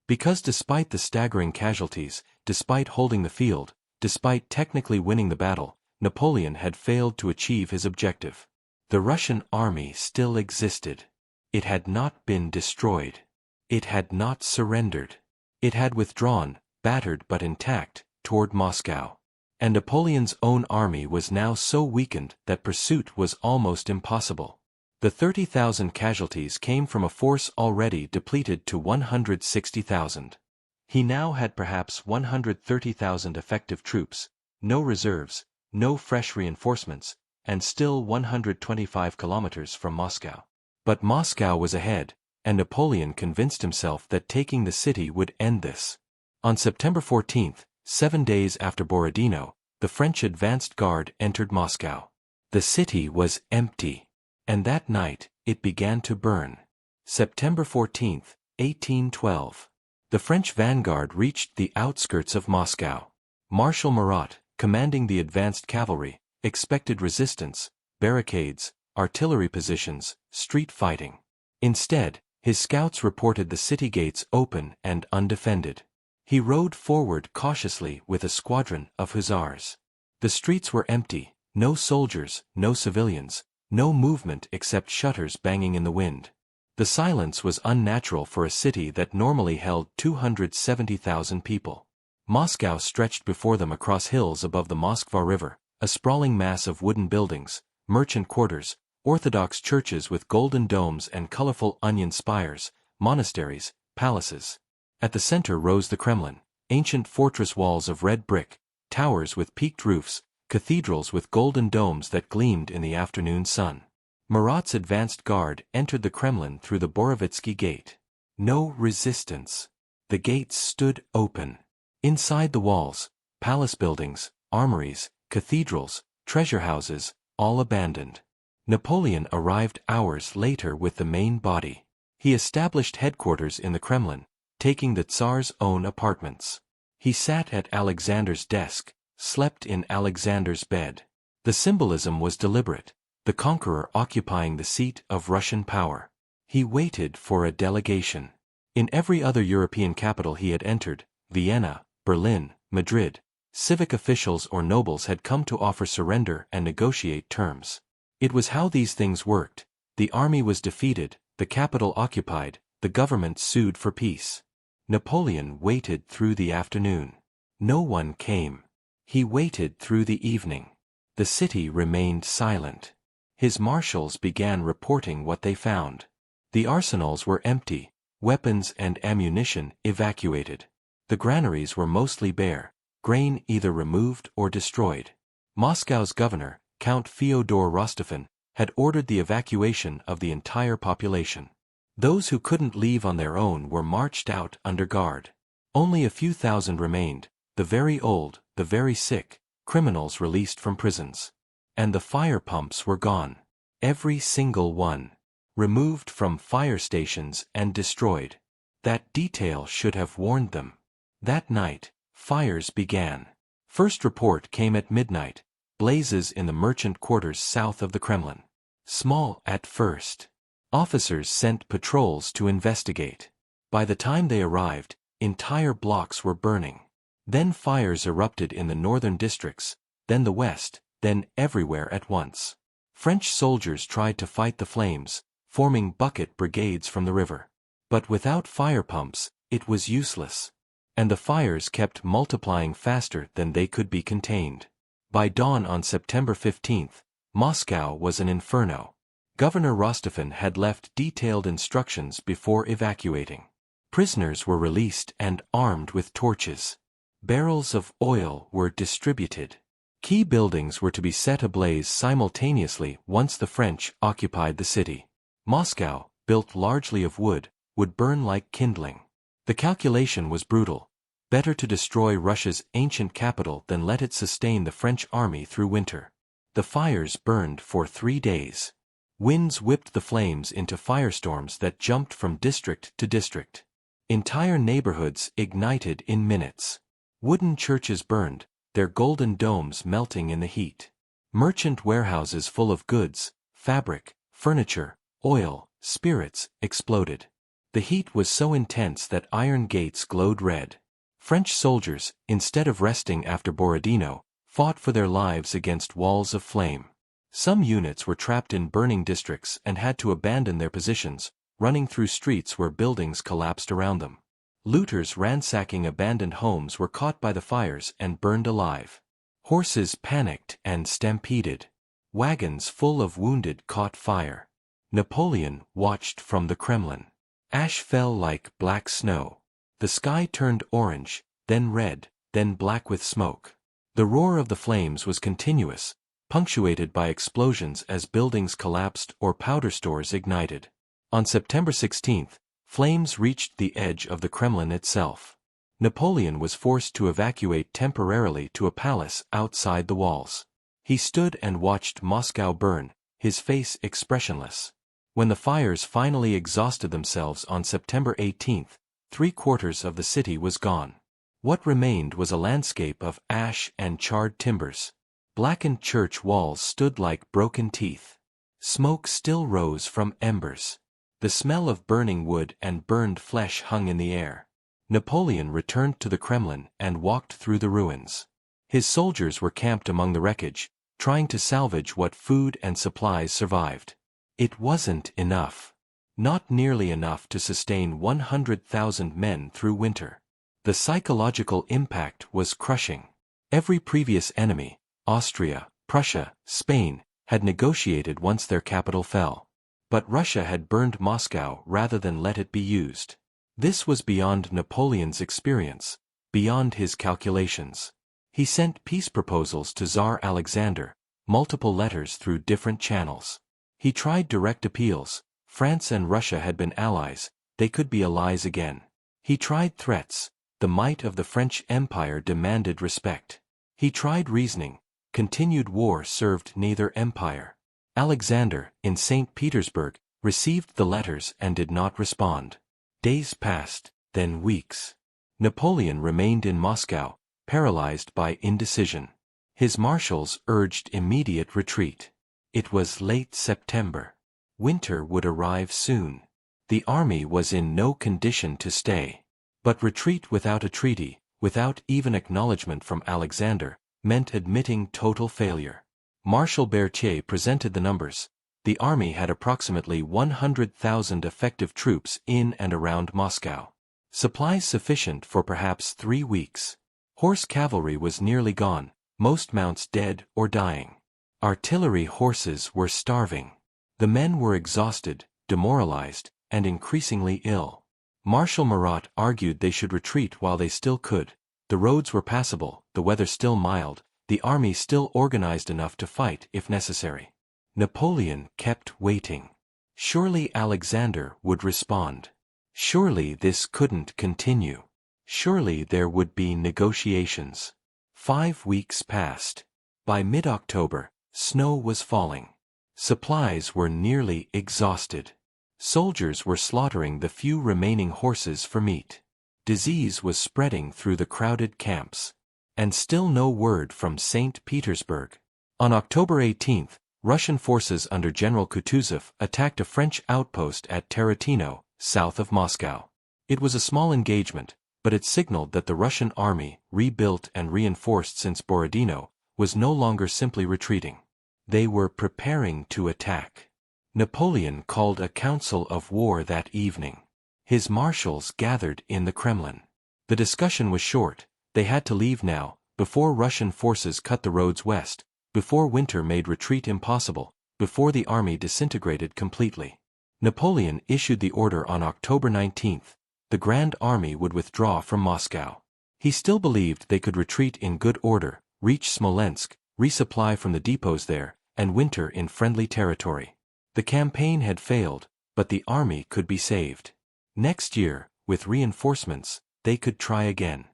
Because despite the staggering casualties, despite holding the field, despite technically winning the battle, Napoleon had failed to achieve his objective. The Russian army still existed. It had not been destroyed. It had not surrendered. It had withdrawn, battered but intact, toward Moscow. And Napoleon's own army was now so weakened that pursuit was almost impossible. The 30,000 casualties came from a force already depleted to 160,000. He now had perhaps 130,000 effective troops, no reserves, no fresh reinforcements, and still 125 kilometers from Moscow. But Moscow was ahead, and Napoleon convinced himself that taking the city would end this. On September 14, 7 days after Borodino, the French advanced guard entered Moscow. The city was empty, and that night it began to burn. September 14, 1812. The French vanguard reached the outskirts of Moscow. Marshal Murat, commanding the advanced cavalry, expected resistance, barricades, artillery positions, street fighting. Instead, his scouts reported the city gates open and undefended. He rode forward cautiously with a squadron of hussars. The streets were empty, no soldiers, no civilians, no movement except shutters banging in the wind. The silence was unnatural for a city that normally held 270,000 people. Moscow stretched before them across hills above the Moskva River, a sprawling mass of wooden buildings, merchant quarters, Orthodox churches with golden domes and colorful onion spires, monasteries, palaces. At the center rose the Kremlin, ancient fortress walls of red brick, towers with peaked roofs, cathedrals with golden domes that gleamed in the afternoon sun. Murat's advanced guard entered the Kremlin through the Borovitsky Gate. No resistance. The gates stood open. Inside the walls, palace buildings, armories, cathedrals, treasure houses, all abandoned. Napoleon arrived hours later with the main body. He established headquarters in the Kremlin, taking the Tsar's own apartments. He sat at Alexander's desk, slept in Alexander's bed. The symbolism was deliberate, the conqueror occupying the seat of Russian power. He waited for a delegation. In every other European capital he had entered, Vienna, Berlin, Madrid, civic officials or nobles had come to offer surrender and negotiate terms. It was how these things worked. The army was defeated, the capital occupied, the government sued for peace. Napoleon waited through the afternoon. No one came. He waited through the evening. The city remained silent. His marshals began reporting what they found. The arsenals were empty, weapons and ammunition evacuated. The granaries were mostly bare, grain either removed or destroyed. Moscow's governor, Count Fyodor Rostophin, had ordered the evacuation of the entire population. Those who couldn't leave on their own were marched out under guard. Only a few thousand remained, the very old, the very sick, criminals released from prisons. And the fire pumps were gone. Every single one. Removed from fire stations and destroyed. That detail should have warned them. That night, fires began. First report came at midnight, blazes in the merchant quarters south of the Kremlin. Small at first. Officers sent patrols to investigate. By the time they arrived, entire blocks were burning. Then fires erupted in the northern districts, then the west, then everywhere at once. French soldiers tried to fight the flames, forming bucket brigades from the river. But without fire pumps, it was useless. And the fires kept multiplying faster than they could be contained. By dawn on September 15, Moscow was an inferno. Governor Rostophin had left detailed instructions before evacuating. Prisoners were released and armed with torches. Barrels of oil were distributed. Key buildings were to be set ablaze simultaneously once the French occupied the city. Moscow, built largely of wood, would burn like kindling. The calculation was brutal. Better to destroy Russia's ancient capital than let it sustain the French army through winter. The fires burned for 3 days. Winds whipped the flames into firestorms that jumped from district to district. Entire neighborhoods ignited in minutes. Wooden churches burned, their golden domes melting in the heat. Merchant warehouses full of goods, fabric, furniture, oil, spirits, exploded. The heat was so intense that iron gates glowed red. French soldiers, instead of resting after Borodino, fought for their lives against walls of flame. Some units were trapped in burning districts and had to abandon their positions, running through streets where buildings collapsed around them. Looters ransacking abandoned homes were caught by the fires and burned alive. Horses panicked and stampeded. Wagons full of wounded caught fire. Napoleon watched from the Kremlin. Ash fell like black snow. The sky turned orange, then red, then black with smoke. The roar of the flames was continuous, punctuated by explosions as buildings collapsed or powder stores ignited. On September 16, flames reached the edge of the Kremlin itself. Napoleon was forced to evacuate temporarily to a palace outside the walls. He stood and watched Moscow burn, his face expressionless. When the fires finally exhausted themselves on September 18, 3/4 of the city was gone. What remained was a landscape of ash and charred timbers. Blackened church walls stood like broken teeth. Smoke still rose from embers. The smell of burning wood and burned flesh hung in the air. Napoleon returned to the Kremlin and walked through the ruins. His soldiers were camped among the wreckage, trying to salvage what food and supplies survived. It wasn't enough. Not nearly enough to sustain 100,000 men through winter. The psychological impact was crushing. Every previous enemy, Austria, Prussia, Spain, had negotiated once their capital fell. But Russia had burned Moscow rather than let it be used. This was beyond Napoleon's experience, beyond his calculations. He sent peace proposals to Tsar Alexander, multiple letters through different channels. He tried direct appeals. France and Russia had been allies, they could be allies again. He tried threats. The might of the French Empire demanded respect. He tried reasoning. Continued war served neither empire. Alexander, in St. Petersburg, received the letters and did not respond. Days passed, then weeks. Napoleon remained in Moscow, paralyzed by indecision. His marshals urged immediate retreat. It was late September. Winter would arrive soon. The army was in no condition to stay. But retreat without a treaty, without even acknowledgement from Alexander, meant admitting total failure. Marshal Berthier presented the numbers. The army had approximately 100,000 effective troops in and around Moscow. Supplies sufficient for perhaps 3 weeks. Horse cavalry was nearly gone, most mounts dead or dying. Artillery horses were starving. The men were exhausted, demoralized, and increasingly ill. Marshal Murat argued they should retreat while they still could. The roads were passable, the weather still mild, the army still organized enough to fight if necessary. Napoleon kept waiting. Surely Alexander would respond. Surely this couldn't continue. Surely there would be negotiations. 5 weeks passed. By mid-October, snow was falling. Supplies were nearly exhausted. Soldiers were slaughtering the few remaining horses for meat. Disease was spreading through the crowded camps. And still no word from St. Petersburg. On October 18, Russian forces under General Kutuzov attacked a French outpost at Tarantino, south of Moscow. It was a small engagement, but it signaled that the Russian army, rebuilt and reinforced since Borodino, was no longer simply retreating. They were preparing to attack. Napoleon called a council of war that evening. His marshals gathered in the Kremlin. The discussion was short. They had to leave now, before Russian forces cut the roads west, before winter made retreat impossible, before the army disintegrated completely. Napoleon issued the order on October 19. The Grande Armée would withdraw from Moscow. He still believed they could retreat in good order, reach Smolensk, resupply from the depots there, and winter in friendly territory. The campaign had failed, but the army could be saved. Next year, with reinforcements, they could try again.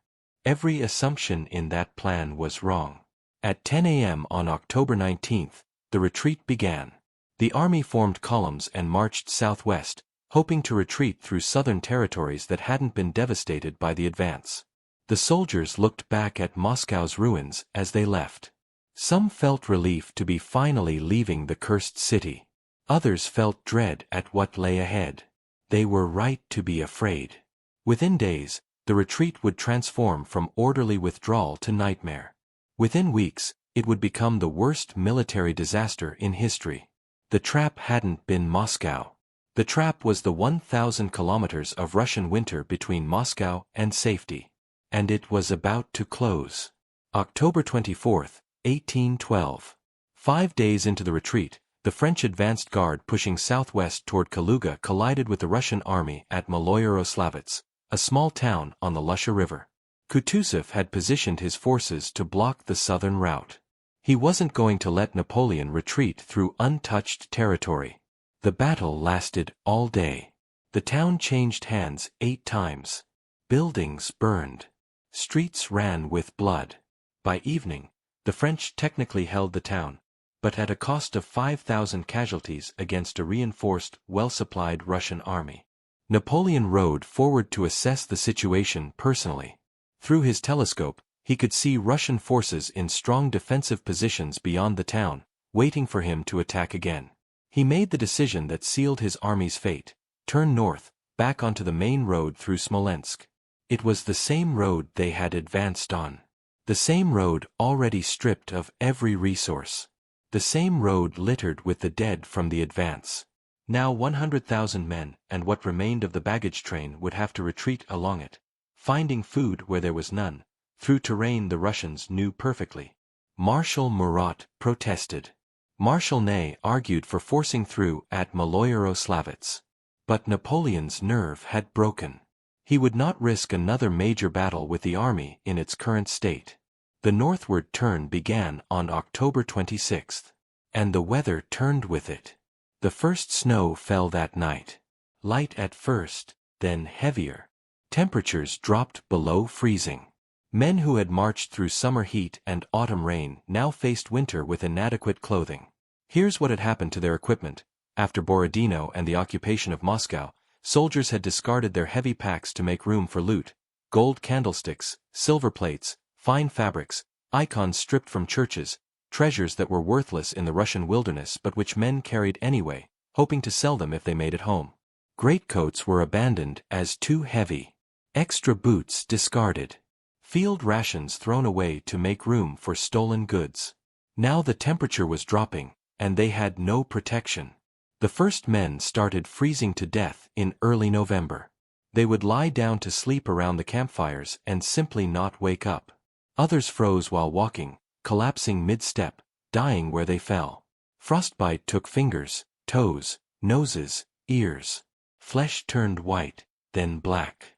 Every assumption in that plan was wrong. At 10 a.m. on October 19, the retreat began. The army formed columns and marched southwest, hoping to retreat through southern territories that hadn't been devastated by the advance. The soldiers looked back at Moscow's ruins as they left. Some felt relief to be finally leaving the cursed city. Others felt dread at what lay ahead. They were right to be afraid. Within days, the retreat would transform from orderly withdrawal to nightmare. Within weeks, it would become the worst military disaster in history. The trap hadn't been Moscow. The trap was the 1,000 kilometers of Russian winter between Moscow and safety. And it was about to close. October 24, 1812. 5 days into the retreat, the French advanced guard pushing southwest toward Kaluga collided with the Russian army at Maloyaroslavets, a small town on the Lusha River. Kutuzov had positioned his forces to block the southern route. He wasn't going to let Napoleon retreat through untouched territory. The battle lasted all day. The town changed hands 8 times. Buildings burned. Streets ran with blood. By evening, the French technically held the town, but at a cost of 5,000 casualties against a reinforced, well-supplied Russian army. Napoleon rode forward to assess the situation personally. Through his telescope, he could see Russian forces in strong defensive positions beyond the town, waiting for him to attack again. He made the decision that sealed his army's fate: turn north, back onto the main road through Smolensk. It was the same road they had advanced on. The same road already stripped of every resource. The same road littered with the dead from the advance. Now 100,000 men and what remained of the baggage train would have to retreat along it, finding food where there was none, through terrain the Russians knew perfectly. Marshal Murat protested. Marshal Ney argued for forcing through at Maloyaroslavets. But Napoleon's nerve had broken. He would not risk another major battle with the army in its current state. The northward turn began on October 26, and the weather turned with it. The first snow fell that night. Light at first, then heavier. Temperatures dropped below freezing. Men who had marched through summer heat and autumn rain now faced winter with inadequate clothing. Here's what had happened to their equipment. After Borodino and the occupation of Moscow, soldiers had discarded their heavy packs to make room for loot: gold candlesticks, silver plates, fine fabrics, icons stripped from churches, treasures that were worthless in the Russian wilderness but which men carried anyway, hoping to sell them if they made it home. Greatcoats were abandoned as too heavy. Extra boots discarded. Field rations thrown away to make room for stolen goods. Now the temperature was dropping, and they had no protection. The first men started freezing to death in early November. They would lie down to sleep around the campfires and simply not wake up. Others froze while walking, collapsing mid-step, dying where they fell. Frostbite took fingers, toes, noses, ears. Flesh turned white, then black.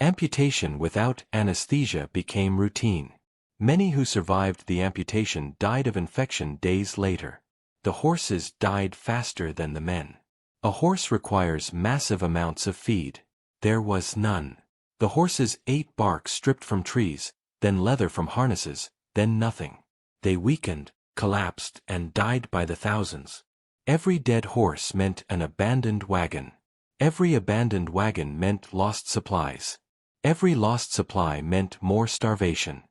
Amputation without anesthesia became routine. Many who survived the amputation died of infection days later. The horses died faster than the men. A horse requires massive amounts of feed. There was none. The horses ate bark stripped from trees, then leather from harnesses, then nothing. They weakened, collapsed, and died by the thousands. Every dead horse meant an abandoned wagon. Every abandoned wagon meant lost supplies. Every lost supply meant more starvation.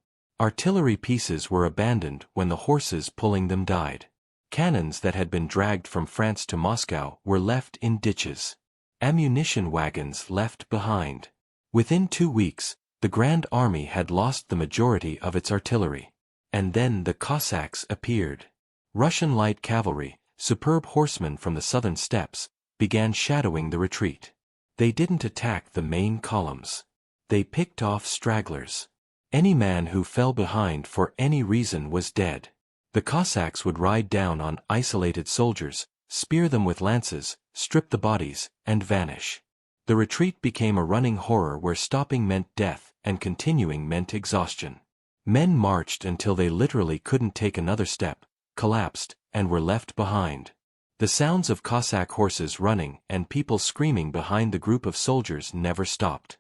Artillery pieces were abandoned when the horses pulling them died. Cannons that had been dragged from France to Moscow were left in ditches. Ammunition wagons left behind. Within 2 weeks, the Grande Armée had lost the majority of its artillery. And then the Cossacks appeared. Russian light cavalry, superb horsemen from the southern steppes, began shadowing the retreat. They didn't attack the main columns. They picked off stragglers. Any man who fell behind for any reason was dead. The Cossacks would ride down on isolated soldiers, spear them with lances, strip the bodies, and vanish. The retreat became a running horror where stopping meant death and continuing meant exhaustion. Men marched until they literally couldn't take another step, collapsed, and were left behind. The sounds of Cossack horses running and people screaming behind the group of soldiers never stopped.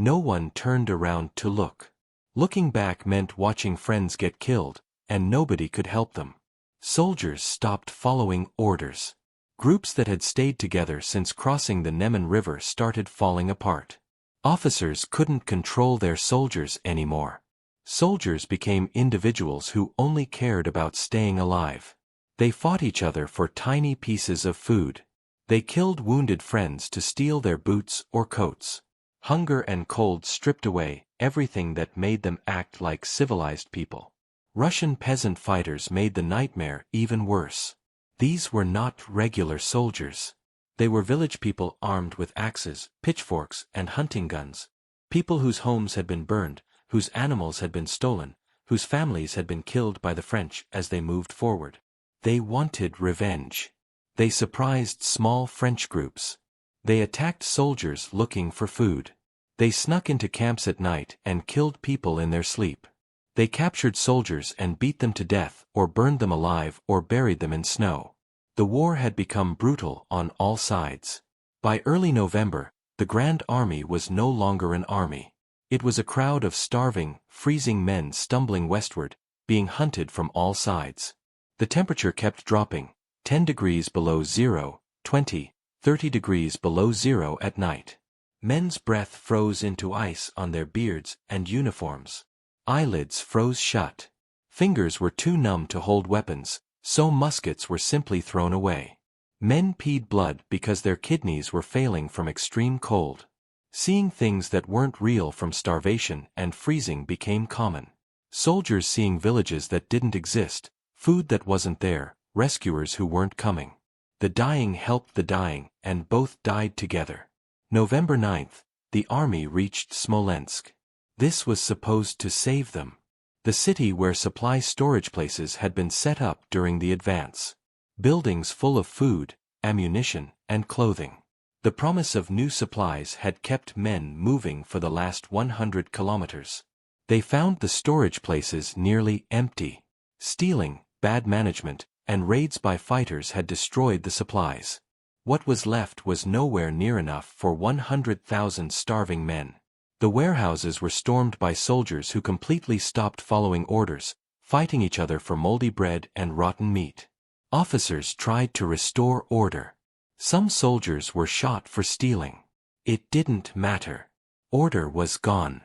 No one turned around to look. Looking back meant watching friends get killed, and nobody could help them. Soldiers stopped following orders. Groups that had stayed together since crossing the Niemen River started falling apart. Officers couldn't control their soldiers anymore. Soldiers became individuals who only cared about staying alive. They fought each other for tiny pieces of food. They killed wounded friends to steal their boots or coats. Hunger and cold stripped away everything that made them act like civilized people. Russian peasant fighters made the nightmare even worse. These were not regular soldiers. They were village people armed with axes, pitchforks, and hunting guns. People whose homes had been burned, whose animals had been stolen, whose families had been killed by the French as they moved forward. They wanted revenge. They surprised small French groups. They attacked soldiers looking for food. They snuck into camps at night and killed people in their sleep. They captured soldiers and beat them to death or burned them alive or buried them in snow. The war had become brutal on all sides. By early November, the Grande Armée was no longer an army. It was a crowd of starving, freezing men stumbling westward, being hunted from all sides. The temperature kept dropping, 10 degrees below zero, 20, 30 degrees below zero at night. Men's breath froze into ice on their beards and uniforms. Eyelids froze shut. Fingers were too numb to hold weapons, so muskets were simply thrown away. Men peed blood because their kidneys were failing from extreme cold. Seeing things that weren't real from starvation and freezing became common. Soldiers seeing villages that didn't exist, food that wasn't there, rescuers who weren't coming. The dying helped the dying, and both died together. November 9th, the army reached Smolensk. This was supposed to save them. The city where supply storage places had been set up during the advance. Buildings full of food, ammunition, and clothing. The promise of new supplies had kept men moving for the last 100 kilometers. They found the storage places nearly empty. Stealing, bad management, and raids by fighters had destroyed the supplies. What was left was nowhere near enough for 100,000 starving men. The warehouses were stormed by soldiers who completely stopped following orders, fighting each other for moldy bread and rotten meat. Officers tried to restore order. Some soldiers were shot for stealing. It didn't matter. Order was gone.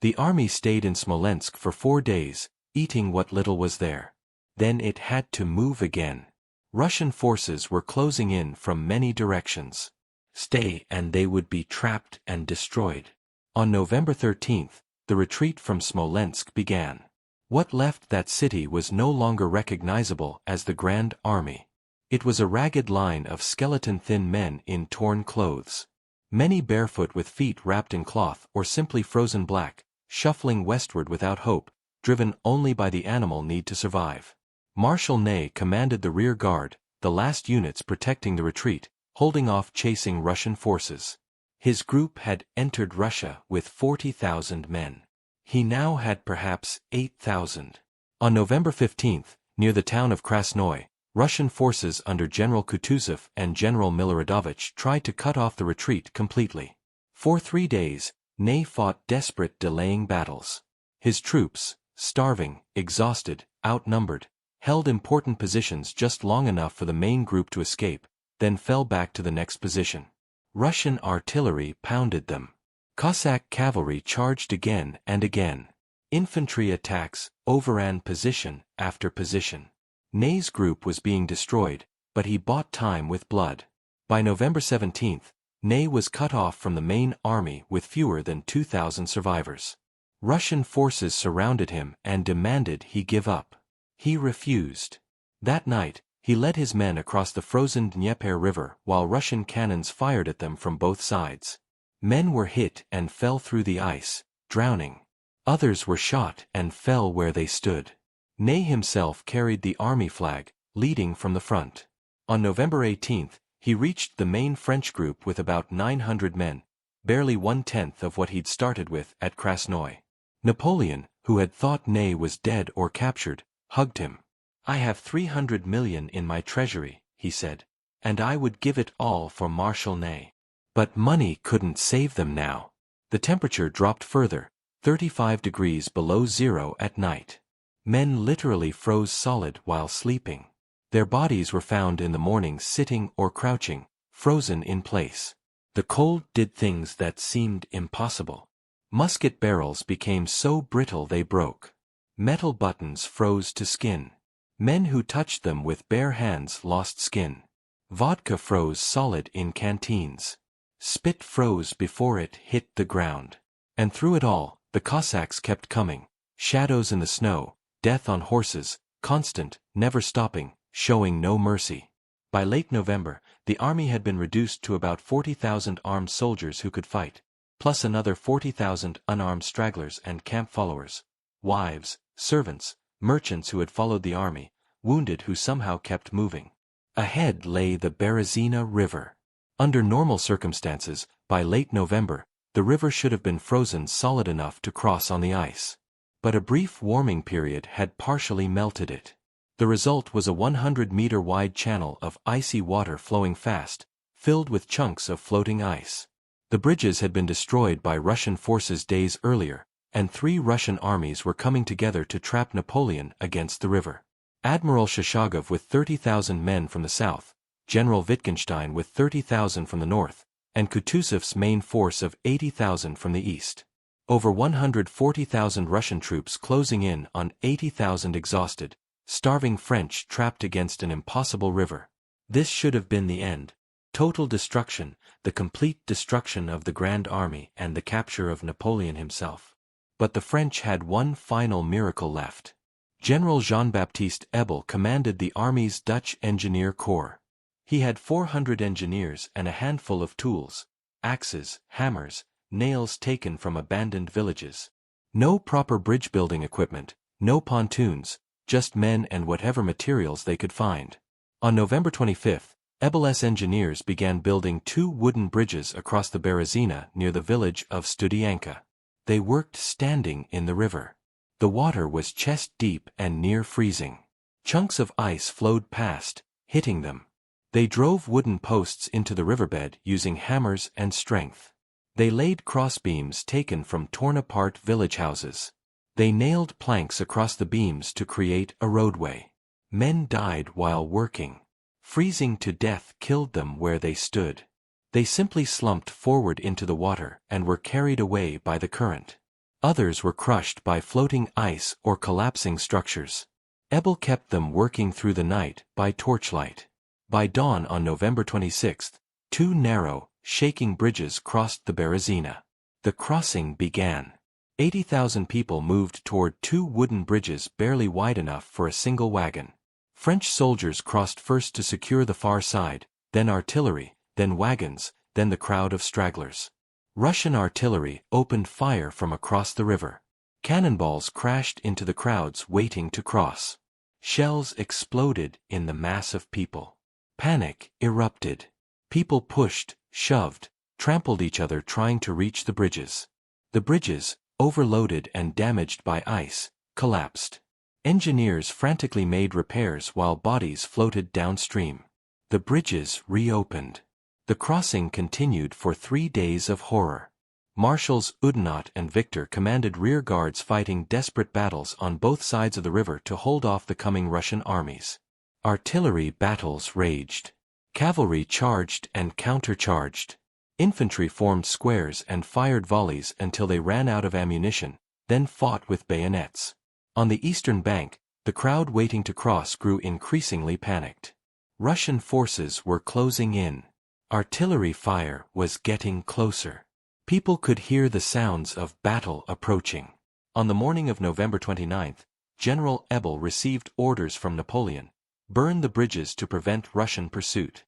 The army stayed in Smolensk for 4 days, eating what little was there. Then it had to move again. Russian forces were closing in from many directions. Stay and they would be trapped and destroyed. On November 13th, the retreat from Smolensk began. What left that city was no longer recognizable as the Grande Armée. It was a ragged line of skeleton-thin men in torn clothes. Many barefoot with feet wrapped in cloth or simply frozen black, shuffling westward without hope, driven only by the animal need to survive. Marshal Ney commanded the rear guard, the last units protecting the retreat, holding off chasing Russian forces. His group had entered Russia with 40,000 men. He now had perhaps 8,000. On November 15th, near the town of Krasnoye, Russian forces under General Kutuzov and General Miloradovich tried to cut off the retreat completely. For 3 days, Ney fought desperate delaying battles. His troops, starving, exhausted, outnumbered, held important positions just long enough for the main group to escape, then fell back to the next position. Russian artillery pounded them. Cossack cavalry charged again and again. Infantry attacks overran position after position. Ney's group was being destroyed, but he bought time with blood. By November 17th, Ney was cut off from the main army with fewer than 2,000 survivors. Russian forces surrounded him and demanded he give up. He refused. That night, he led his men across the frozen Dnieper River while Russian cannons fired at them from both sides. Men were hit and fell through the ice, drowning. Others were shot and fell where they stood. Ney himself carried the army flag, leading from the front. On November 18th, he reached the main French group with about 900 men, barely 1/10 of what he'd started with at Krasnoye. Napoleon, who had thought Ney was dead or captured, hugged him. "I have 300 million in my treasury," he said, "and I would give it all for Marshal Ney." But money couldn't save them now. The temperature dropped further, 35 degrees below zero at night. Men literally froze solid while sleeping. Their bodies were found in the morning sitting or crouching, frozen in place. The cold did things that seemed impossible. Musket barrels became so brittle they broke. Metal buttons froze to skin. Men who touched them with bare hands lost skin. Vodka froze solid in canteens. Spit froze before it hit the ground. And through it all, the Cossacks kept coming. Shadows in the snow, death on horses, constant, never stopping, showing no mercy. By late November, the army had been reduced to about 40,000 armed soldiers who could fight, plus another 40,000 unarmed stragglers and camp followers, wives, servants, merchants who had followed the army, wounded who somehow kept moving. Ahead lay the Berezina River. Under normal circumstances, by late November, the river should have been frozen solid enough to cross on the ice. But a brief warming period had partially melted it. The result was a 100-meter-wide channel of icy water flowing fast, filled with chunks of floating ice. The bridges had been destroyed by Russian forces days earlier, and 3 Russian armies were coming together to trap Napoleon against the river. Admiral Shishagov with 30,000 men from the south, General Wittgenstein with 30,000 from the north, and Kutuzov's main force of 80,000 from the east. Over 140,000 Russian troops closing in on 80,000 exhausted, starving French trapped against an impossible river. This should have been the end. Total destruction, the complete destruction of the Grande Armée and the capture of Napoleon himself. But the French had one final miracle left. General Jean-Baptiste Ebel commanded the army's Dutch Engineer Corps. He had 400 engineers and a handful of tools, axes, hammers, nails taken from abandoned villages. No proper bridge-building equipment, no pontoons, just men and whatever materials they could find. On November 25, Ebel's engineers began building 2 wooden bridges across the Berezina near the village of Studianka. They worked standing in the river. The water was chest-deep and near freezing. Chunks of ice flowed past, hitting them. They drove wooden posts into the riverbed using hammers and strength. They laid crossbeams taken from torn-apart village houses. They nailed planks across the beams to create a roadway. Men died while working. Freezing to death killed them where they stood. They simply slumped forward into the water and were carried away by the current. Others were crushed by floating ice or collapsing structures. Ebel kept them working through the night by torchlight. By dawn on November 26, 2 narrow, shaking bridges crossed the Berezina. The crossing began. 80,000 people moved toward 2 wooden bridges barely wide enough for a single wagon. French soldiers crossed first to secure the far side, then artillery, then wagons, then the crowd of stragglers. Russian artillery opened fire from across the river. Cannonballs crashed into the crowds waiting to cross. Shells exploded in the mass of people. Panic erupted. People pushed, shoved, trampled each other trying to reach the bridges. The bridges, overloaded and damaged by ice, collapsed. Engineers frantically made repairs while bodies floated downstream. The bridges reopened. The crossing continued for 3 days of horror. Marshals Oudinot and Victor commanded rear guards fighting desperate battles on both sides of the river to hold off the coming Russian armies. Artillery battles raged. Cavalry charged and countercharged. Infantry formed squares and fired volleys until they ran out of ammunition, then fought with bayonets. On the eastern bank, the crowd waiting to cross grew increasingly panicked. Russian forces were closing in. Artillery fire was getting closer. People could hear the sounds of battle approaching. On the morning of November 29, General Ebel received orders from Napoleon: burn the bridges to prevent Russian pursuit.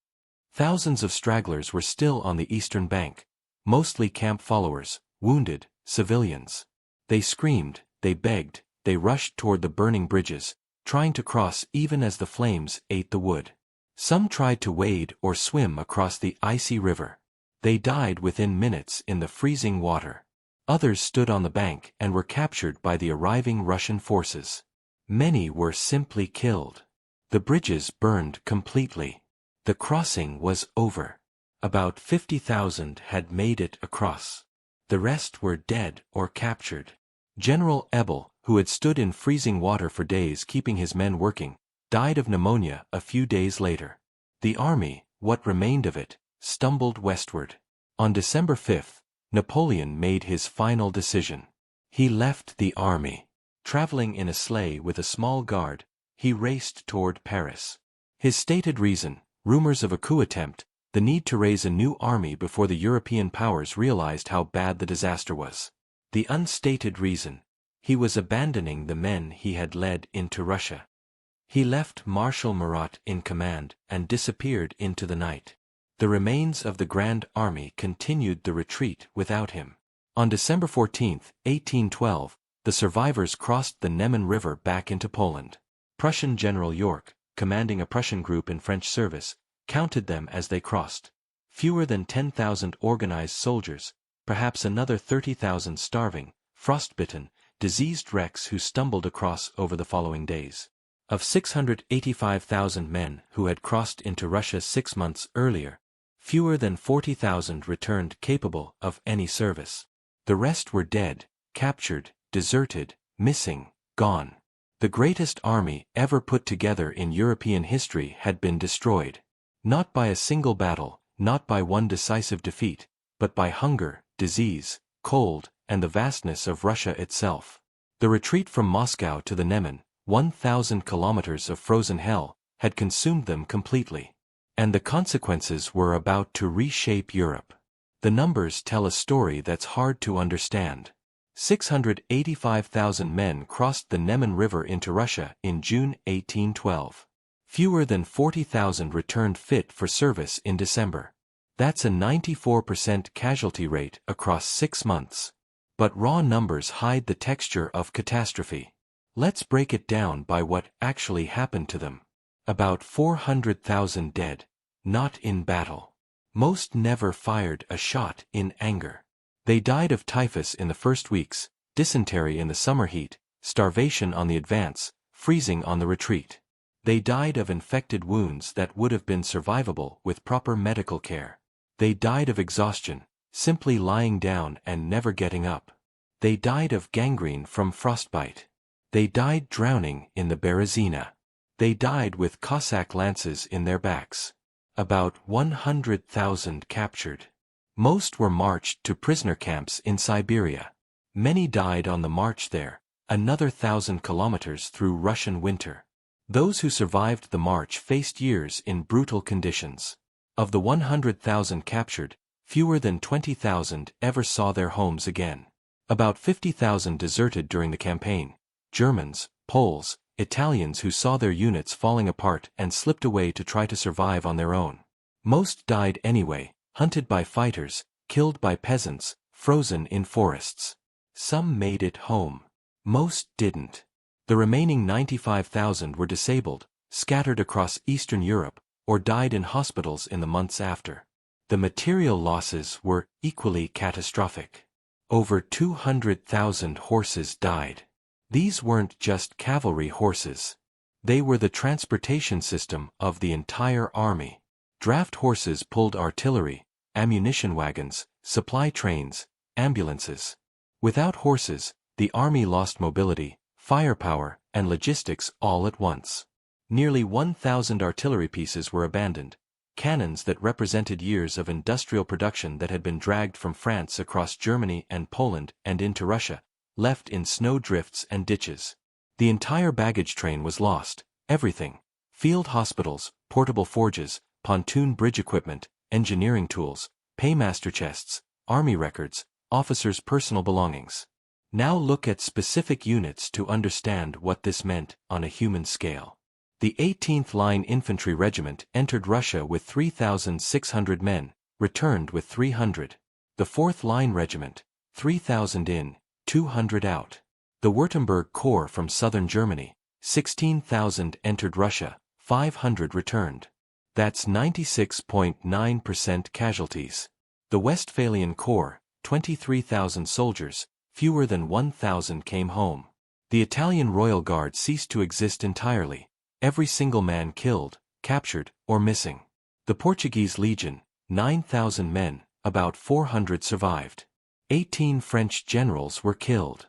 Thousands of stragglers were still on the eastern bank, mostly camp followers, wounded, civilians. They screamed, they begged, they rushed toward the burning bridges, trying to cross even as the flames ate the wood. Some tried to wade or swim across the icy river. They died within minutes in the freezing water. Others stood on the bank and were captured by the arriving Russian forces. Many were simply killed. The bridges burned completely. The crossing was over. About 50,000 had made it across. The rest were dead or captured. General Ebel, who had stood in freezing water for days keeping his men working, died of pneumonia a few days later. The army, what remained of it, stumbled westward. On December 5, Napoleon made his final decision. He left the army. Traveling in a sleigh with a small guard, he raced toward Paris. His stated reason, rumors of a coup attempt, the need to raise a new army before the European powers realized how bad the disaster was. The unstated reason, he was abandoning the men he had led into Russia. He left Marshal Murat in command and disappeared into the night. The remains of the Grande Armée continued the retreat without him. On December 14, 1812, the survivors crossed the Niemen River back into Poland. Prussian General York, commanding a Prussian group in French service, counted them as they crossed. Fewer than 10,000 organized soldiers, perhaps another 30,000 starving, frostbitten, diseased wrecks who stumbled across over the following days. Of 685,000 men who had crossed into Russia 6 months earlier, fewer than 40,000 returned capable of any service. The rest were dead, captured, deserted, missing, gone. The greatest army ever put together in European history had been destroyed. Not by a single battle, not by one decisive defeat, but by hunger, disease, cold, and the vastness of Russia itself. The retreat from Moscow to the Niemen, 1,000 kilometers of frozen hell, had consumed them completely. And the consequences were about to reshape Europe. The numbers tell a story that's hard to understand. 685,000 men crossed the Niemen River into Russia in June 1812. Fewer than 40,000 returned fit for service in December. That's a 94% casualty rate across 6 months. But raw numbers hide the texture of catastrophe. Let's break it down by what actually happened to them. About 400,000 dead, not in battle. Most never fired a shot in anger. They died of typhus in the first weeks, dysentery in the summer heat, starvation on the advance, freezing on the retreat. They died of infected wounds that would have been survivable with proper medical care. They died of exhaustion, simply lying down and never getting up. They died of gangrene from frostbite. They died drowning in the Berezina. They died with Cossack lances in their backs. About 100,000 captured. Most were marched to prisoner camps in Siberia. Many died on the march there, another 1,000 kilometers through Russian winter. Those who survived the march faced years in brutal conditions. Of the 100,000 captured, fewer than 20,000 ever saw their homes again. About 50,000 deserted during the campaign. Germans, Poles, Italians who saw their units falling apart and slipped away to try to survive on their own. Most died anyway, hunted by fighters, killed by peasants, frozen in forests. Some made it home. Most didn't. The remaining 95,000 were disabled, scattered across Eastern Europe, or died in hospitals in the months after. The material losses were equally catastrophic. Over 200,000 horses died. These weren't just cavalry horses. They were the transportation system of the entire army. Draft horses pulled artillery, ammunition wagons, supply trains, ambulances. Without horses, the army lost mobility, firepower, and logistics all at once. Nearly 1,000 artillery pieces were abandoned, cannons that represented years of industrial production that had been dragged from France across Germany and Poland and into Russia, left in snow drifts and ditches. The entire baggage train was lost, everything. Field hospitals, portable forges, pontoon bridge equipment, engineering tools, paymaster chests, army records, officers' personal belongings. Now look at specific units to understand what this meant on a human scale. The 18th Line Infantry Regiment entered Russia with 3,600 men, returned with 300. The 4th Line Regiment, 3,000 in, 200 out. The Württemberg Corps from southern Germany, 16,000 entered Russia, 500 returned. That's 96.9% casualties. The Westphalian Corps, 23,000 soldiers, fewer than 1,000 came home. The Italian Royal Guard ceased to exist entirely, every single man killed, captured, or missing. The Portuguese Legion, 9,000 men, about 400 survived. 18 French generals were killed.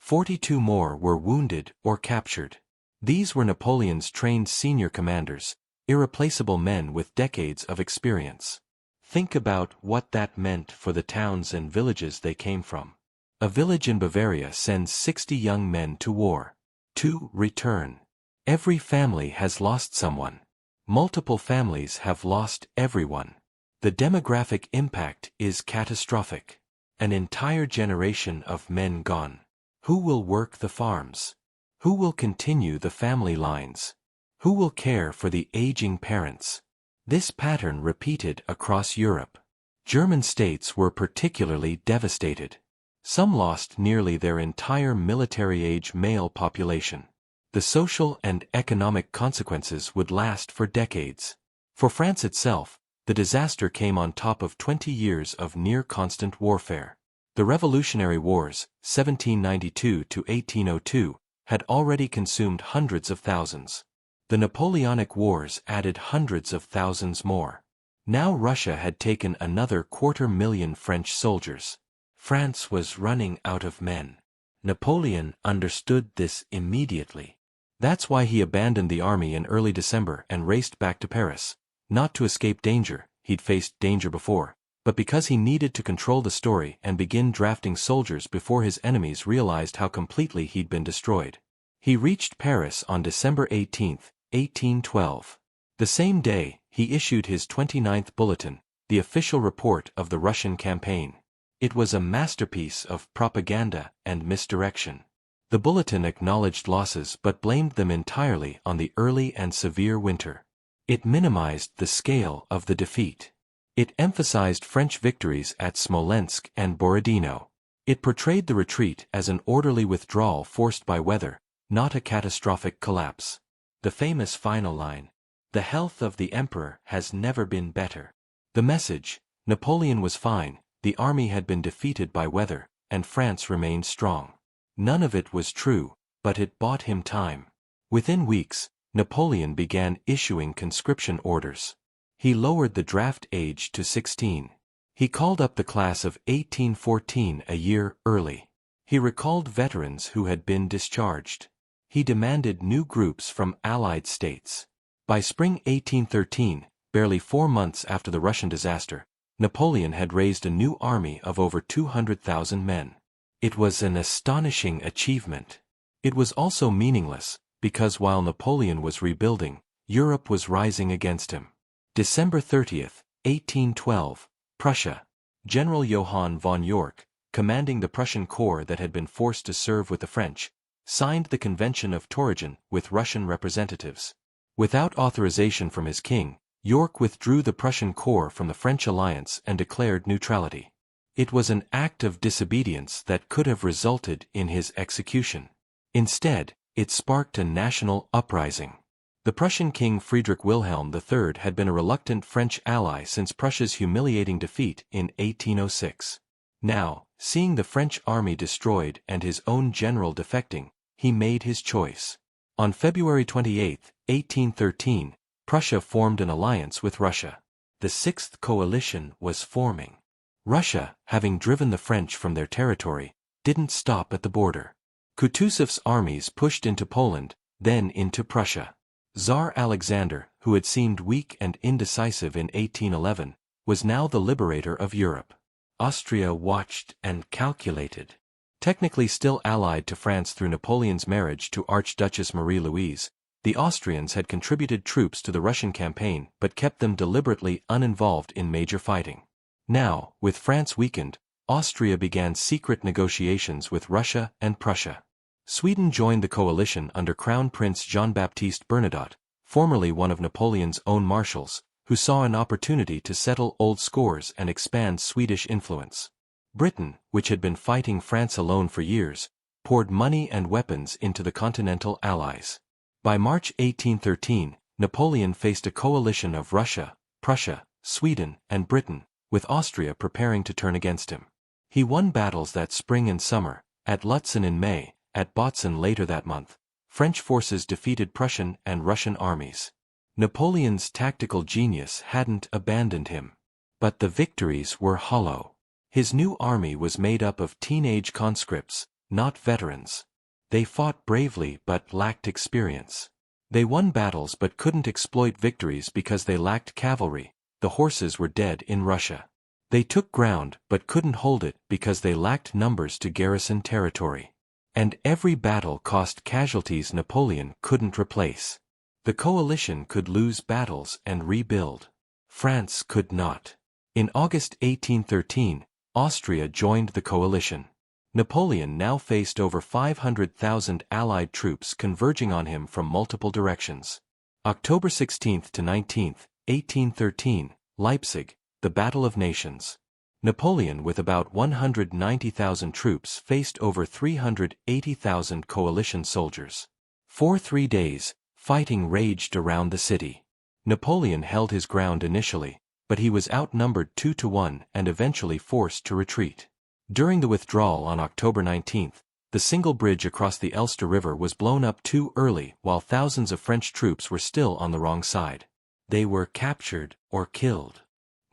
42 more were wounded or captured. These were Napoleon's trained senior commanders, irreplaceable men with decades of experience. Think about what that meant for the towns and villages they came from. A village in Bavaria sends 60 young men to war. To return. Every family has lost someone. Multiple families have lost everyone. The demographic impact is catastrophic. An entire generation of men gone. Who will work the farms? Who will continue the family lines? Who will care for the aging parents? This pattern repeated across Europe. German states were particularly devastated. Some lost nearly their entire military-age male population. The social and economic consequences would last for decades. For France itself, the disaster came on top of 20 years of near-constant warfare. The Revolutionary Wars, 1792 to 1802, had already consumed hundreds of thousands. The Napoleonic Wars added hundreds of thousands more. Now Russia had taken another 250,000 French soldiers. France was running out of men. Napoleon understood this immediately. That's why he abandoned the army in early December and raced back to Paris. Not to escape danger, he'd faced danger before, but because he needed to control the story and begin drafting soldiers before his enemies realized how completely he'd been destroyed. He reached Paris on December 18, 1812. The same day, he issued his 29th bulletin, the official report of the Russian campaign. It was a masterpiece of propaganda and misdirection. The bulletin acknowledged losses but blamed them entirely on the early and severe winter. It minimized the scale of the defeat. It emphasized French victories at Smolensk and Borodino. It portrayed the retreat as an orderly withdrawal forced by weather, not a catastrophic collapse. The famous final line, "The health of the emperor has never been better." The message, Napoleon was fine, the army had been defeated by weather, and France remained strong. None of it was true, but it bought him time. Within weeks, Napoleon began issuing conscription orders. He lowered the draft age to 16. He called up the class of 1814 a year early. He recalled veterans who had been discharged. He demanded new groups from Allied states. By spring 1813, barely 4 months after the Russian disaster, Napoleon had raised a new army of over 200,000 men. It was an astonishing achievement. It was also meaningless, because while Napoleon was rebuilding, Europe was rising against him. December 30, 1812, Prussia. General Johann von York, commanding the Prussian corps that had been forced to serve with the French, signed the Convention of Torringen with Russian representatives. Without authorization from his king, York withdrew the Prussian corps from the French alliance and declared neutrality. It was an act of disobedience that could have resulted in his execution. Instead, it sparked a national uprising. The Prussian king Friedrich Wilhelm III had been a reluctant French ally since Prussia's humiliating defeat in 1806. Now, seeing the French army destroyed and his own general defecting, he made his choice. On February 28, 1813, Prussia formed an alliance with Russia. The Sixth Coalition was forming. Russia, having driven the French from their territory, didn't stop at the border. Kutuzov's armies pushed into Poland, then into Prussia. Tsar Alexander, who had seemed weak and indecisive in 1811, was now the liberator of Europe. Austria watched and calculated. Technically still allied to France through Napoleon's marriage to Archduchess Marie-Louise, the Austrians had contributed troops to the Russian campaign but kept them deliberately uninvolved in major fighting. Now, with France weakened, Austria began secret negotiations with Russia and Prussia. Sweden joined the coalition under Crown Prince Jean-Baptiste Bernadotte, formerly one of Napoleon's own marshals, who saw an opportunity to settle old scores and expand Swedish influence. Britain, which had been fighting France alone for years, poured money and weapons into the Continental Allies. By March 1813, Napoleon faced a coalition of Russia, Prussia, Sweden, and Britain, with Austria preparing to turn against him. He won battles that spring and summer, at Lutzen in May, at Bautzen later that month. French forces defeated Prussian and Russian armies. Napoleon's tactical genius hadn't abandoned him. But the victories were hollow. His new army was made up of teenage conscripts, not veterans. They fought bravely but lacked experience. They won battles but couldn't exploit victories because they lacked cavalry. The horses were dead in Russia. They took ground but couldn't hold it because they lacked numbers to garrison territory. And every battle cost casualties Napoleon couldn't replace. The coalition could lose battles and rebuild. France could not. In August 1813, Austria joined the coalition. Napoleon now faced over 500,000 Allied troops converging on him from multiple directions. October 16 to 19, 1813, Leipzig, the Battle of Nations. Napoleon with about 190,000 troops faced over 380,000 coalition soldiers. For 3 days, fighting raged around the city. Napoleon held his ground initially, but he was outnumbered 2-1 and eventually forced to retreat. During the withdrawal on October 19, the single bridge across the Elster River was blown up too early while thousands of French troops were still on the wrong side. They were captured or killed.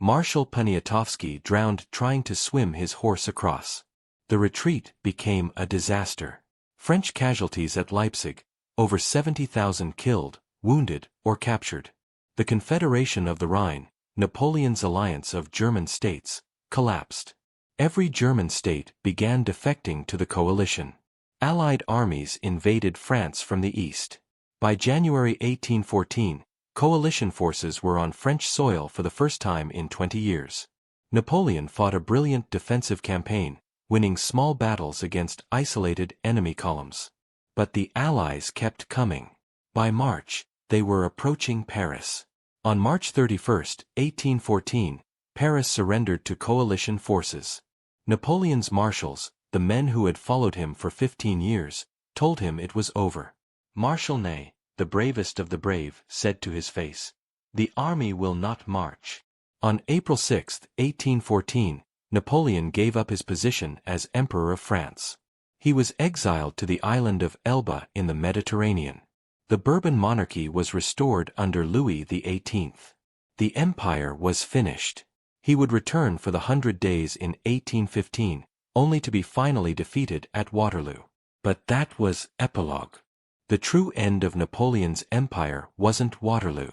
Marshal Poniatowski drowned trying to swim his horse across. The retreat became a disaster. French casualties at Leipzig, over 70,000 killed, wounded, or captured. The Confederation of the Rhine, Napoleon's alliance of German states, collapsed. Every German state began defecting to the coalition. Allied armies invaded France from the east. By January 1814, coalition forces were on French soil for the first time in 20 years. Napoleon fought a brilliant defensive campaign, winning small battles against isolated enemy columns. But the Allies kept coming. By March, they were approaching Paris. On March 31, 1814, Paris surrendered to coalition forces. Napoleon's marshals, the men who had followed him for 15 years, told him it was over. Marshal Ney, the bravest of the brave, said to his face, "The army will not march." On April 6, 1814, Napoleon gave up his position as Emperor of France. He was exiled to the island of Elba in the Mediterranean. The Bourbon monarchy was restored under Louis XVIII. The empire was finished. He would return for the 100 Days in 1815, only to be finally defeated at Waterloo. But that was epilogue. The true end of Napoleon's empire wasn't Waterloo.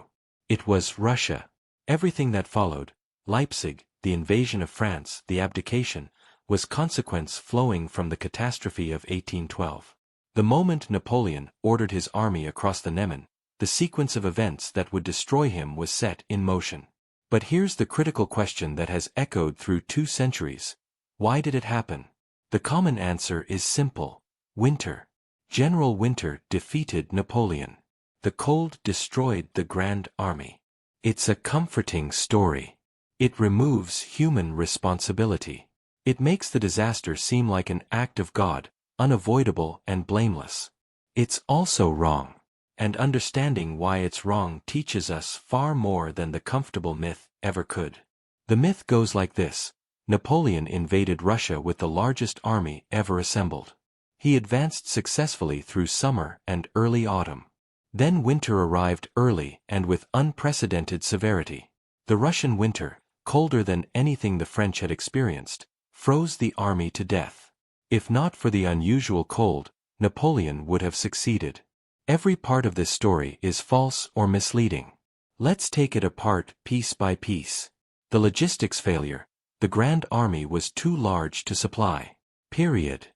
It was Russia. Everything that followed, Leipzig, the invasion of France, the abdication, was consequence flowing from the catastrophe of 1812. The moment Napoleon ordered his army across the Niemen, the sequence of events that would destroy him was set in motion. But here's the critical question that has echoed through 2 centuries. Why did it happen? The common answer is simple. Winter. General Winter defeated Napoleon. The cold destroyed the Grande Armée. It's a comforting story. It removes human responsibility. It makes the disaster seem like an act of God, unavoidable and blameless. It's also wrong. And understanding why it's wrong teaches us far more than the comfortable myth ever could. The myth goes like this. Napoleon invaded Russia with the largest army ever assembled. He advanced successfully through summer and early autumn. Then winter arrived early and with unprecedented severity. The Russian winter, colder than anything the French had experienced, froze the army to death. If not for the unusual cold, Napoleon would have succeeded. Every part of this story is false or misleading. Let's take it apart piece by piece. The logistics failure. The Grand Army was too large to supply. Period.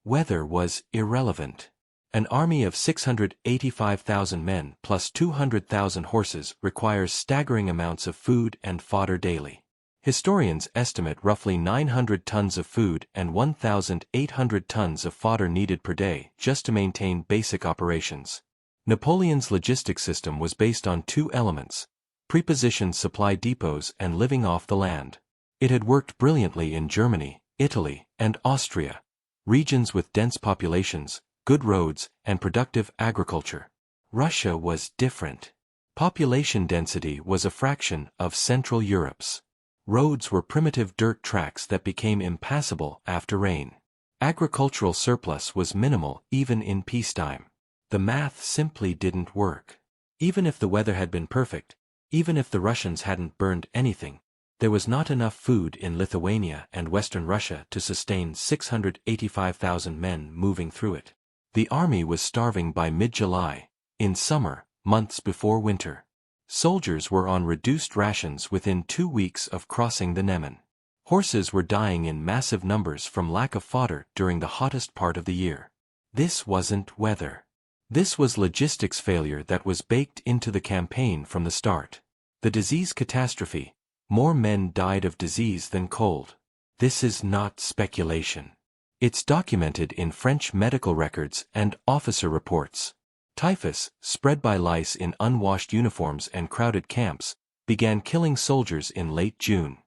Weather was irrelevant. An army of 685,000 men plus 200,000 horses requires staggering amounts of food and fodder daily. Historians estimate roughly 900 tons of food and 1,800 tons of fodder needed per day just to maintain basic operations. Napoleon's logistics system was based on 2 elements: prepositioned supply depots and living off the land. It had worked brilliantly in Germany, Italy, and Austria, regions with dense populations, good roads, and productive agriculture. Russia was different. Population density was a fraction of Central Europe's. Roads were primitive dirt tracks that became impassable after rain. Agricultural surplus was minimal even in peacetime. The math simply didn't work. Even if the weather had been perfect, even if the Russians hadn't burned anything, There was not enough food in Lithuania and Western Russia to sustain 685,000 men moving through it. The army was starving by mid-July, in summer, months before winter. Soldiers were on reduced rations within 2 weeks of crossing the Niemen. Horses were dying in massive numbers from lack of fodder during the hottest part of the year. This wasn't weather. This was logistics failure that was baked into the campaign from the start. The disease catastrophe. More men died of disease than cold. This is not speculation. It's documented in French medical records and officer reports. Typhus, spread by lice in unwashed uniforms and crowded camps, began killing soldiers in late June.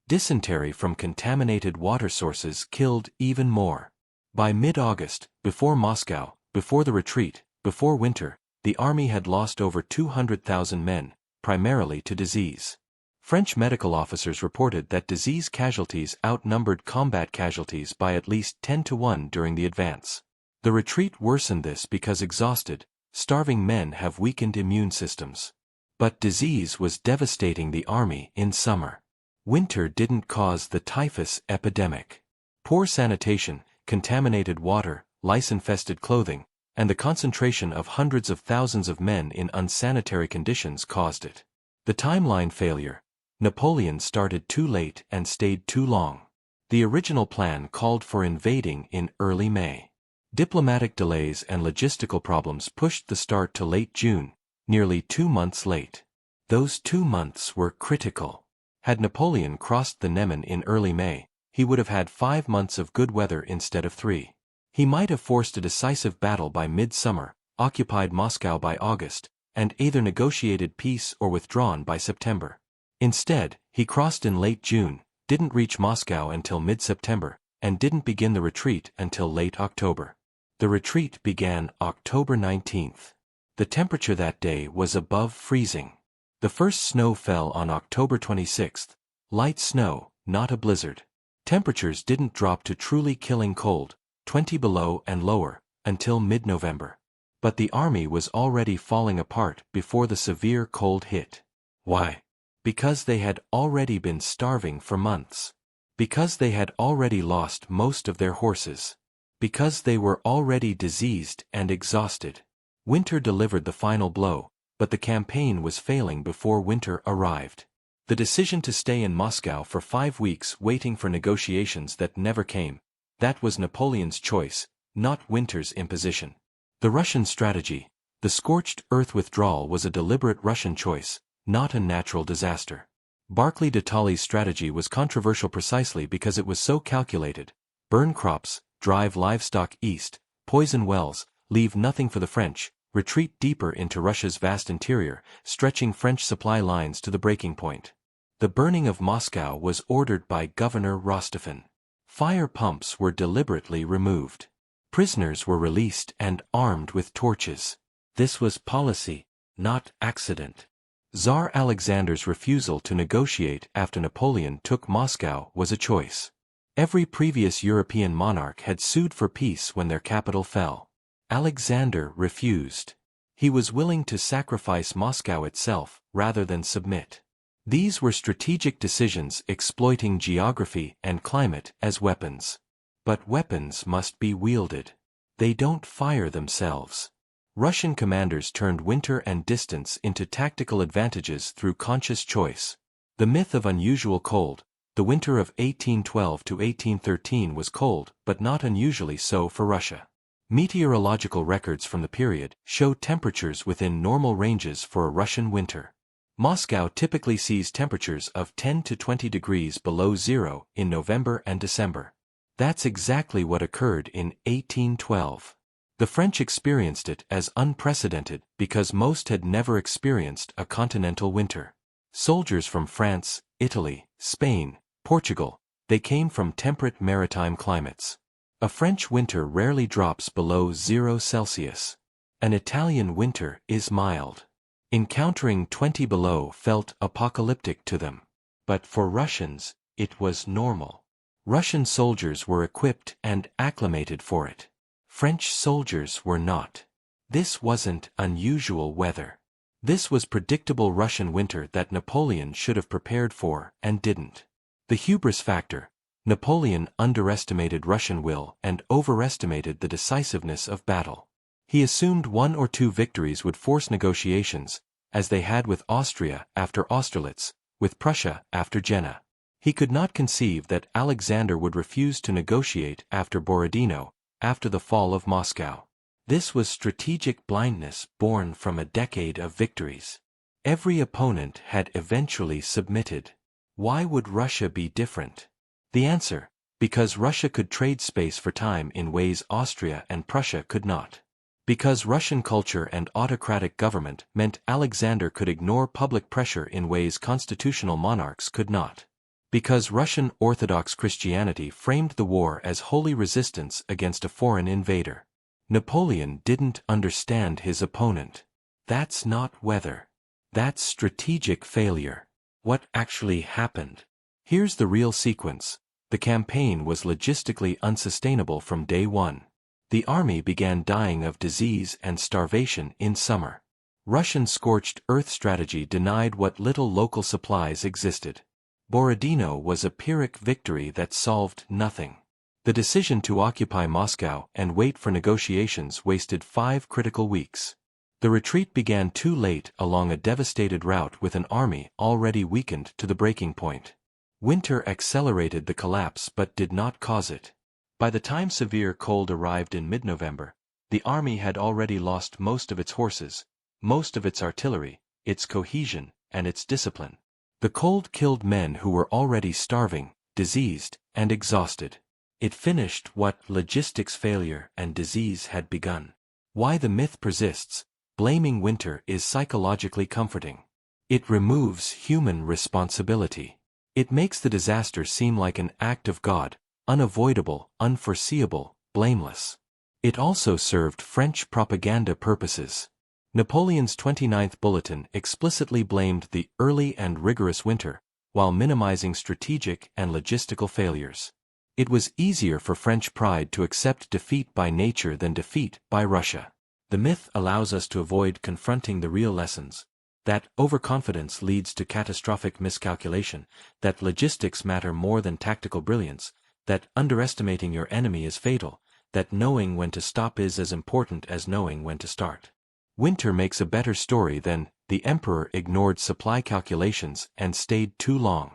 Dysentery from contaminated water sources killed even more. By mid-August, before Moscow, before the retreat, before winter, the army had lost over 200,000 men, primarily to disease. French medical officers reported that disease casualties outnumbered combat casualties by at least 10 to 1 during the advance. The retreat worsened this because exhausted, starving men have weakened immune systems. But disease was devastating the army in summer. Winter didn't cause the typhus epidemic. Poor sanitation, contaminated water, lice-infested clothing, and the concentration of hundreds of thousands of men in unsanitary conditions caused it. The timeline failure. Napoleon started too late and stayed too long. The original plan called for invading in early May. Diplomatic delays and logistical problems pushed the start to late June, nearly 2 months late. Those 2 months were critical. Had Napoleon crossed the Niemen in early May, he would have had 5 months of good weather instead of 3. He might have forced a decisive battle by mid-summer, occupied Moscow by August, and either negotiated peace or withdrawn by September. Instead, he crossed in late June, didn't reach Moscow until mid-September, and didn't begin the retreat until late October. The retreat began October 19th. The temperature that day was above freezing. The first snow fell on October 26th, light snow, not a blizzard. Temperatures didn't drop to truly killing cold, 20 below and lower, until mid-November. But the army was already falling apart before the severe cold hit. Why? Because they had already been starving for months. Because they had already lost most of their horses. Because they were already diseased and exhausted. Winter delivered the final blow, but the campaign was failing before winter arrived. The decision to stay in Moscow for 5 weeks waiting for negotiations that never came, that was Napoleon's choice, not winter's imposition. The Russian strategy, the scorched earth withdrawal, was a deliberate Russian choice, not a natural disaster. Barclay de Tolly's strategy was controversial precisely because it was so calculated: burn crops, drive livestock east, poison wells, leave nothing for the French, retreat deeper into Russia's vast interior, stretching French supply lines to the breaking point. The burning of Moscow was ordered by Governor Rostophin. Fire pumps were deliberately removed. Prisoners were released and armed with torches. This was policy, not accident. Tsar Alexander's refusal to negotiate after Napoleon took Moscow was a choice. Every previous European monarch had sued for peace when their capital fell. Alexander refused. He was willing to sacrifice Moscow itself rather than submit. These were strategic decisions exploiting geography and climate as weapons. But weapons must be wielded. They don't fire themselves. Russian commanders turned winter and distance into tactical advantages through conscious choice. The myth of unusual cold. The winter of 1812 to 1813 was cold, but not unusually so for Russia. Meteorological records from the period show temperatures within normal ranges for a Russian winter. Moscow typically sees temperatures of 10 to 20 degrees below zero in November and December. That's exactly what occurred in 1812. The French experienced it as unprecedented because most had never experienced a continental winter. Soldiers from France, Italy, Spain, Portugal, they came from temperate maritime climates. A French winter rarely drops below 0 Celsius. An Italian winter is mild. Encountering 20 below felt apocalyptic to them. But for Russians, it was normal. Russian soldiers were equipped and acclimated for it. French soldiers were not. This wasn't unusual weather. This was predictable Russian winter that Napoleon should have prepared for and didn't. The hubris factor. Napoleon underestimated Russian will and overestimated the decisiveness of battle. He assumed 1 or 2 victories would force negotiations, as they had with Austria after Austerlitz, with Prussia after Jena. He could not conceive that Alexander would refuse to negotiate after Borodino, after the fall of Moscow. This was strategic blindness born from a decade of victories. Every opponent had eventually submitted. Why would Russia be different? The answer: because Russia could trade space for time in ways Austria and Prussia could not. Because Russian culture and autocratic government meant Alexander could ignore public pressure in ways constitutional monarchs could not. Because Russian Orthodox Christianity framed the war as holy resistance against a foreign invader. Napoleon didn't understand his opponent. That's not weather. That's strategic failure. What actually happened? Here's the real sequence. The campaign was logistically unsustainable from day one. The army began dying of disease and starvation in summer. Russian scorched-earth strategy denied what little local supplies existed. Borodino was a Pyrrhic victory that solved nothing. The decision to occupy Moscow and wait for negotiations wasted 5 critical weeks. The retreat began too late along a devastated route with an army already weakened to the breaking point. Winter accelerated the collapse but did not cause it. By the time severe cold arrived in mid-November, the army had already lost most of its horses, most of its artillery, its cohesion, and its discipline. The cold killed men who were already starving, diseased, and exhausted. It finished what logistics failure and disease had begun. Why the myth persists: blaming winter is psychologically comforting. It removes human responsibility. It makes the disaster seem like an act of God, unavoidable, unforeseeable, blameless. It also served French propaganda purposes. Napoleon's 29th bulletin explicitly blamed the early and rigorous winter, while minimizing strategic and logistical failures. It was easier for French pride to accept defeat by nature than defeat by Russia. The myth allows us to avoid confronting the real lessons: that overconfidence leads to catastrophic miscalculation, that logistics matter more than tactical brilliance, that underestimating your enemy is fatal, that knowing when to stop is as important as knowing when to start. Winter makes a better story than "the emperor ignored supply calculations and stayed too long."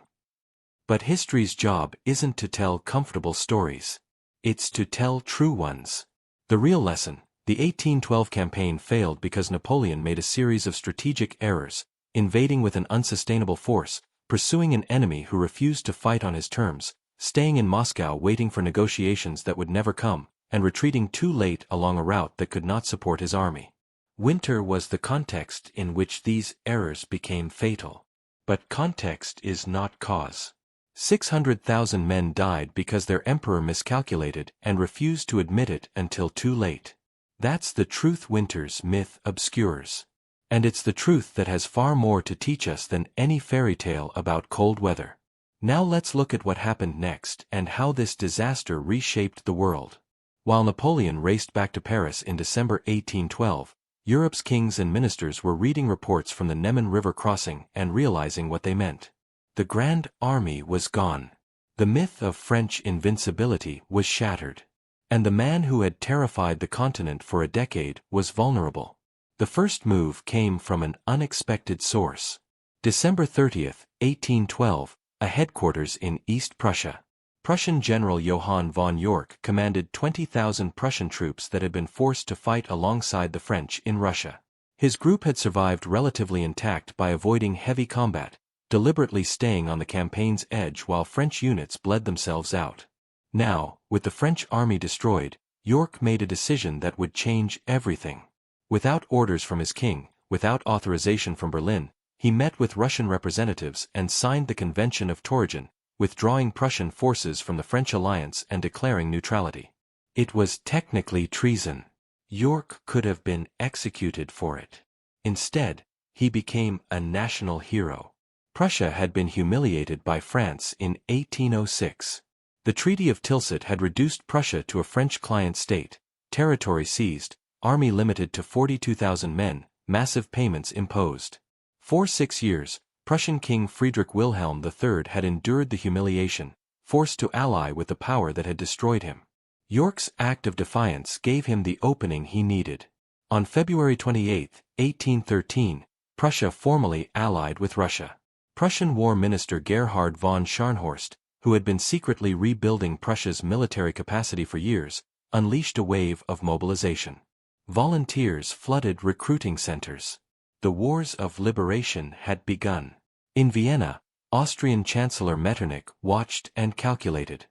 But history's job isn't to tell comfortable stories. It's to tell true ones. The real lesson: the 1812 campaign failed because Napoleon made a series of strategic errors, invading with an unsustainable force, pursuing an enemy who refused to fight on his terms, staying in Moscow waiting for negotiations that would never come, and retreating too late along a route that could not support his army. Winter was the context in which these errors became fatal. But context is not cause. 600,000 men died because their emperor miscalculated and refused to admit it until too late. That's the truth winter's myth obscures. And it's the truth that has far more to teach us than any fairy tale about cold weather. Now let's look at what happened next and how this disaster reshaped the world. While Napoleon raced back to Paris in December 1812, Europe's kings and ministers were reading reports from the Niemen River crossing and realizing what they meant. The Grande Armée was gone. The myth of French invincibility was shattered. And the man who had terrified the continent for a decade was vulnerable. The first move came from an unexpected source. December 30, 1812, a headquarters in East Prussia. Prussian General Johann von York commanded 20,000 Prussian troops that had been forced to fight alongside the French in Russia. His group had survived relatively intact by avoiding heavy combat, deliberately staying on the campaign's edge while French units bled themselves out. Now, with the French army destroyed, York made a decision that would change everything. Without orders from his king, without authorization from Berlin, he met with Russian representatives and signed the Convention of Torgau, withdrawing Prussian forces from the French alliance and declaring neutrality. It was technically treason. York could have been executed for it. Instead, he became a national hero. Prussia had been humiliated by France in 1806. The Treaty of Tilsit had reduced Prussia to a French client state, territory seized, army limited to 42,000 men, massive payments imposed. For 6 years, Prussian King Friedrich Wilhelm III had endured the humiliation, forced to ally with the power that had destroyed him. York's act of defiance gave him the opening he needed. On February 28, 1813, Prussia formally allied with Russia. Prussian War Minister Gerhard von Scharnhorst, who had been secretly rebuilding Prussia's military capacity for years, unleashed a wave of mobilization. Volunteers flooded recruiting centers. The wars of liberation had begun. In Vienna, Austrian Chancellor Metternich watched and calculated.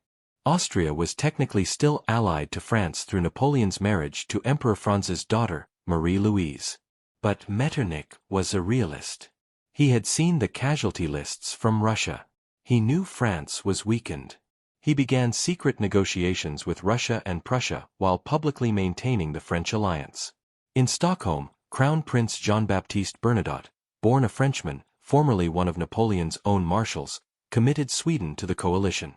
Austria was technically still allied to France through Napoleon's marriage to Emperor Franz's daughter, Marie-Louise. But Metternich was a realist. He had seen the casualty lists from Russia. He knew France was weakened. He began secret negotiations with Russia and Prussia while publicly maintaining the French alliance. In Stockholm, Crown Prince Jean-Baptiste Bernadotte, born a Frenchman, formerly one of Napoleon's own marshals, committed Sweden to the coalition.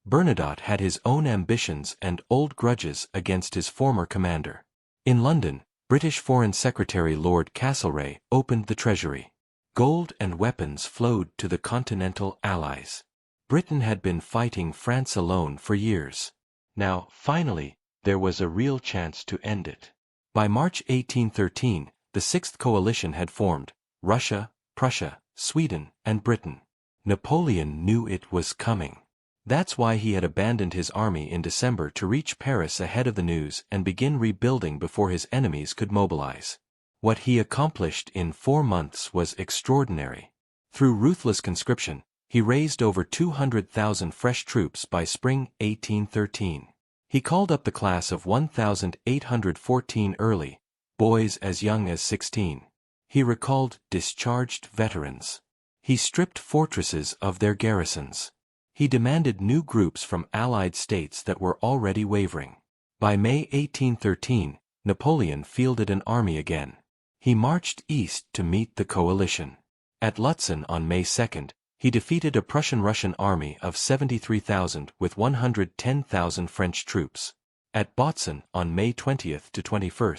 Bernadotte had his own ambitions and old grudges against his former commander. In London, British Foreign Secretary Lord Castlereagh opened the treasury. Gold and weapons flowed to the Continental Allies. Britain had been fighting France alone for years. Now, finally, there was a real chance to end it. By March 1813, the Sixth Coalition had formed: Russia, Prussia, Sweden, and Britain. Napoleon knew it was coming. That's why he had abandoned his army in December to reach Paris ahead of the news and begin rebuilding before his enemies could mobilize. What he accomplished in 4 months was extraordinary. Through ruthless conscription, he raised over 200,000 fresh troops by spring 1813. He called up the class of 1,814 early, boys as young as 16. He recalled discharged veterans. He stripped fortresses of their garrisons. He demanded new groups from allied states that were already wavering. By May 1813, Napoleon fielded an army again. He marched east to meet the coalition. At Lutzen on May 2, he defeated a Prussian-Russian army of 73,000 with 110,000 French troops. At Bautzen on May 20 to 21,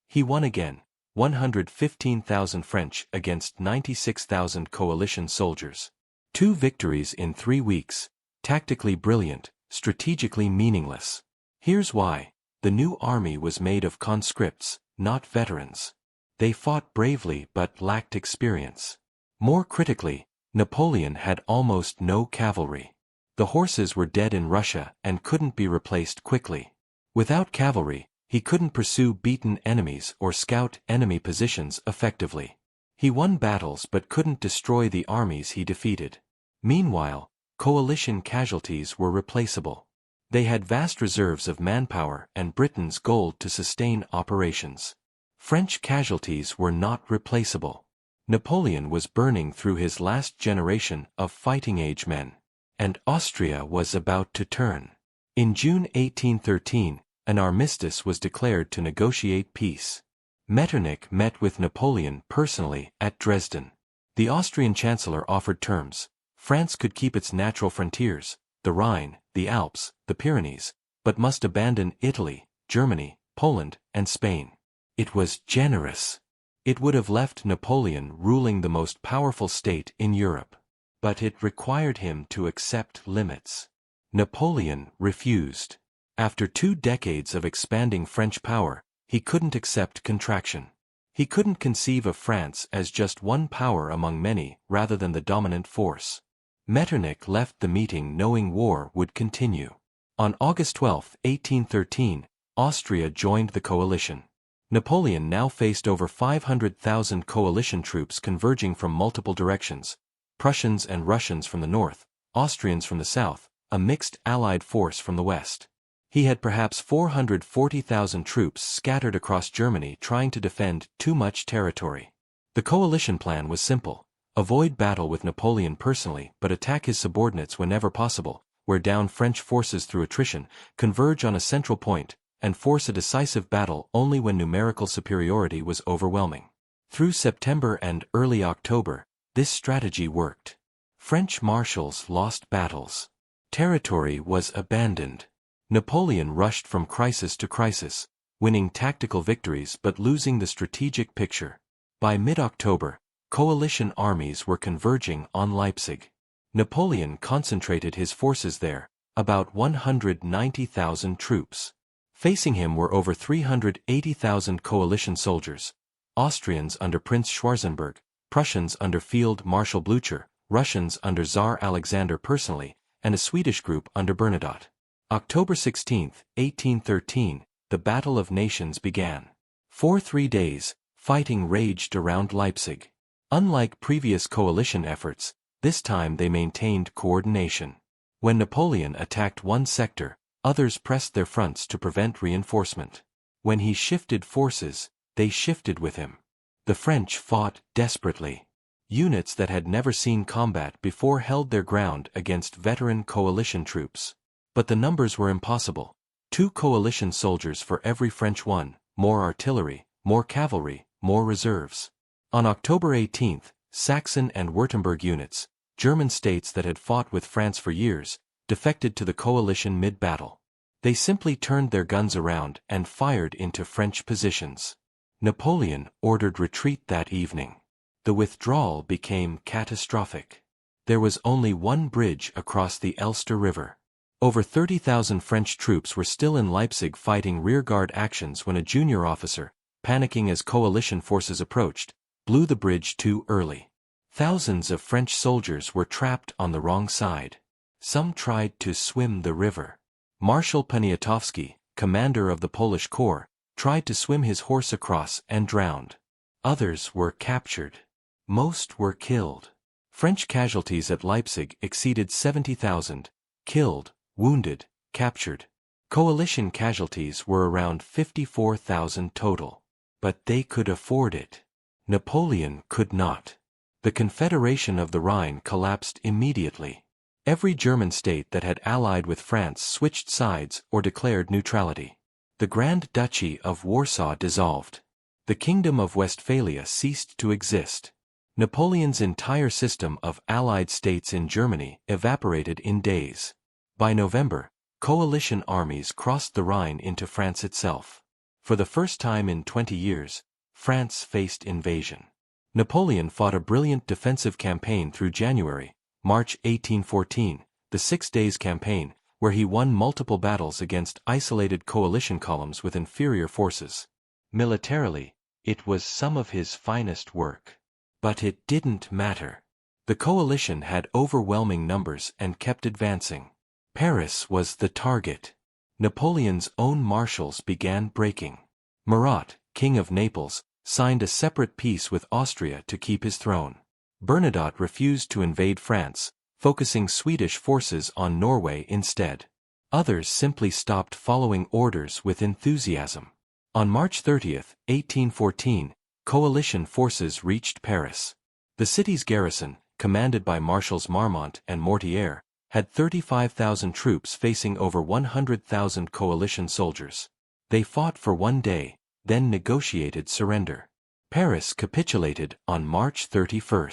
he won again, 115,000 French against 96,000 coalition soldiers. 2 victories in 3 weeks, tactically brilliant, strategically meaningless. Here's why: the new army was made of conscripts, not veterans. They fought bravely but lacked experience. More critically, Napoleon had almost no cavalry. The horses were dead in Russia and couldn't be replaced quickly. Without cavalry, he couldn't pursue beaten enemies or scout enemy positions effectively. He won battles but couldn't destroy the armies he defeated. Meanwhile, coalition casualties were replaceable. They had vast reserves of manpower and Britain's gold to sustain operations. French casualties were not replaceable. Napoleon was burning through his last generation of fighting-age men. And Austria was about to turn. In June 1813, an armistice was declared to negotiate peace. Metternich met with Napoleon personally at Dresden. The Austrian Chancellor offered terms. France could keep its natural frontiers, the Rhine, the Alps, the Pyrenees, but must abandon Italy, Germany, Poland, and Spain. It was generous. It would have left Napoleon ruling the most powerful state in Europe. But it required him to accept limits. Napoleon refused. After 2 decades of expanding French power, he couldn't accept contraction. He couldn't conceive of France as just one power among many rather than the dominant force. Metternich left the meeting knowing war would continue. On August 12, 1813, Austria joined the coalition. Napoleon now faced over 500,000 coalition troops converging from multiple directions: Prussians and Russians from the north, Austrians from the south, a mixed Allied force from the west. He had perhaps 440,000 troops scattered across Germany trying to defend too much territory. The coalition plan was simple: avoid battle with Napoleon personally but attack his subordinates whenever possible, wear down French forces through attrition, converge on a central point, and force a decisive battle only when numerical superiority was overwhelming. Through September and early October, this strategy worked. French marshals lost battles. Territory was abandoned. Napoleon rushed from crisis to crisis, winning tactical victories but losing the strategic picture. By mid-October, coalition armies were converging on Leipzig. Napoleon concentrated his forces there, about 190,000 troops. Facing him were over 380,000 coalition soldiers, Austrians under Prince Schwarzenberg, Prussians under Field Marshal Blücher, Russians under Tsar Alexander personally, and a Swedish group under Bernadotte. October 16, 1813, the Battle of Nations began. For 3 days, fighting raged around Leipzig. Unlike previous coalition efforts, this time they maintained coordination. When Napoleon attacked one sector, others pressed their fronts to prevent reinforcement. When he shifted forces, they shifted with him. The French fought desperately. Units that had never seen combat before held their ground against veteran coalition troops. But the numbers were impossible. 2 coalition soldiers for every French one, more artillery, more cavalry, more reserves. On October 18, Saxon and Württemberg units, German states that had fought with France for years, defected to the coalition mid-battle. They simply turned their guns around and fired into French positions. Napoleon ordered retreat that evening. The withdrawal became catastrophic. There was only one bridge across the Elster River. Over 30,000 French troops were still in Leipzig fighting rearguard actions when a junior officer, panicking as coalition forces approached, blew the bridge too early. Thousands of French soldiers were trapped on the wrong side. Some tried to swim the river. Marshal Poniatowski, commander of the Polish Corps, tried to swim his horse across and drowned. Others were captured. Most were killed. French casualties at Leipzig exceeded 70,000, killed, wounded, captured. Coalition casualties were around 54,000 total. But they could afford it. Napoleon could not. The Confederation of the Rhine collapsed immediately. Every German state that had allied with France switched sides or declared neutrality. The Grand Duchy of Warsaw dissolved. The Kingdom of Westphalia ceased to exist. Napoleon's entire system of allied states in Germany evaporated in days. By November, coalition armies crossed the Rhine into France itself. For the first time in 20 years, France faced invasion. Napoleon fought a brilliant defensive campaign through January, March 1814, the 6 Days Campaign, where he won multiple battles against isolated coalition columns with inferior forces. Militarily, it was some of his finest work. But it didn't matter. The coalition had overwhelming numbers and kept advancing. Paris was the target. Napoleon's own marshals began breaking. Murat, King of Naples, signed a separate peace with Austria to keep his throne. Bernadotte refused to invade France, focusing Swedish forces on Norway instead. Others simply stopped following orders with enthusiasm. On March 30, 1814, coalition forces reached Paris. The city's garrison, commanded by Marshals Marmont and Mortier, had 35,000 troops facing over 100,000 coalition soldiers. They fought for 1 day, then negotiated surrender. Paris capitulated on March 31.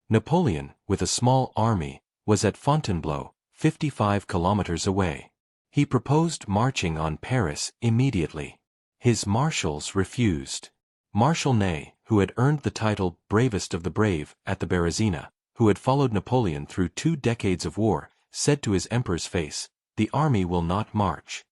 Napoleon, with a small army, was at Fontainebleau, 55 kilometers away. He proposed marching on Paris immediately. His marshals refused. Marshal Ney, who had earned the title Bravest of the Brave at the Berezina, who had followed Napoleon through 2 decades of war, said to his emperor's face, "The army will not march."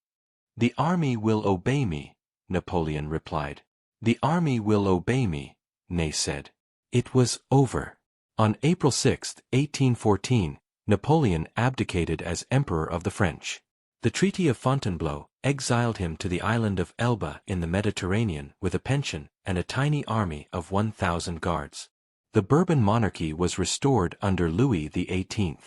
"The army will obey me," Napoleon replied. "The army will obey me," Ney said. It was over. On April 6, 1814, Napoleon abdicated as Emperor of the French. The Treaty of Fontainebleau exiled him to the island of Elba in the Mediterranean with a pension and a tiny army of 1,000 guards. The Bourbon monarchy was restored under Louis XVIII.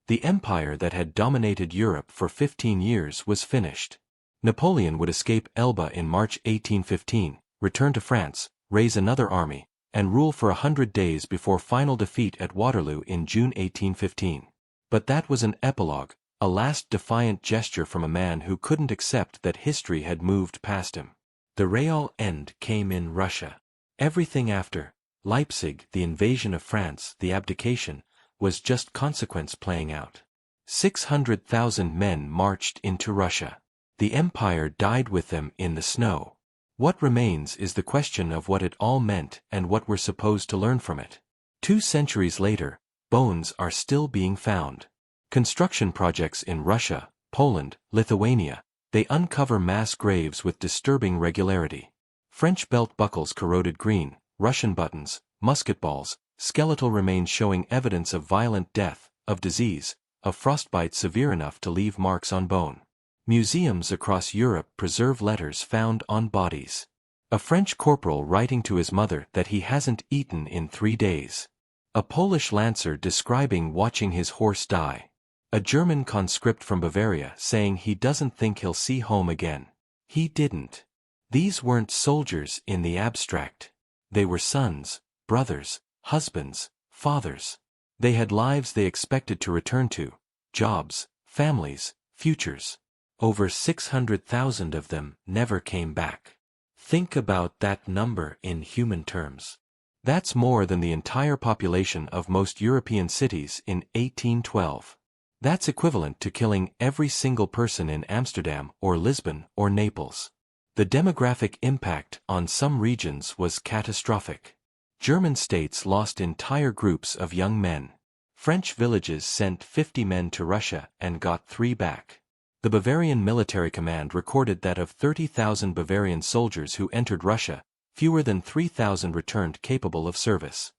The empire that had dominated Europe for 15 years was finished. Napoleon would escape Elba in March 1815, return to France, raise another army, and rule for 100 days before final defeat at Waterloo in June 1815. But that was an epilogue, a last defiant gesture from a man who couldn't accept that history had moved past him. The real end came in Russia. Everything after Leipzig, the invasion of France, the abdication, was just consequence playing out. 600,000 men marched into Russia. The empire died with them in the snow. What remains is the question of what it all meant and what we're supposed to learn from it. 2 centuries later, bones are still being found. Construction projects in Russia, Poland, Lithuania, they uncover mass graves with disturbing regularity. French belt buckles corroded green, Russian buttons, musket balls, skeletal remains showing evidence of violent death, of disease, of frostbite severe enough to leave marks on bone. Museums across Europe preserve letters found on bodies. A French corporal writing to his mother that he hasn't eaten in 3 days. A Polish lancer describing watching his horse die. A German conscript from Bavaria saying he doesn't think he'll see home again. He didn't. These weren't soldiers in the abstract. They were sons, brothers, husbands, fathers. They had lives they expected to return to, jobs, families, futures. Over 600,000 of them never came back. Think about that number in human terms. That's more than the entire population of most European cities in 1812. That's equivalent to killing every single person in Amsterdam or Lisbon or Naples. The demographic impact on some regions was catastrophic. German states lost entire groups of young men. French villages sent 50 men to Russia and got 3 back. The Bavarian military command recorded that of 30,000 Bavarian soldiers who entered Russia, fewer than 3,000 returned capable of service.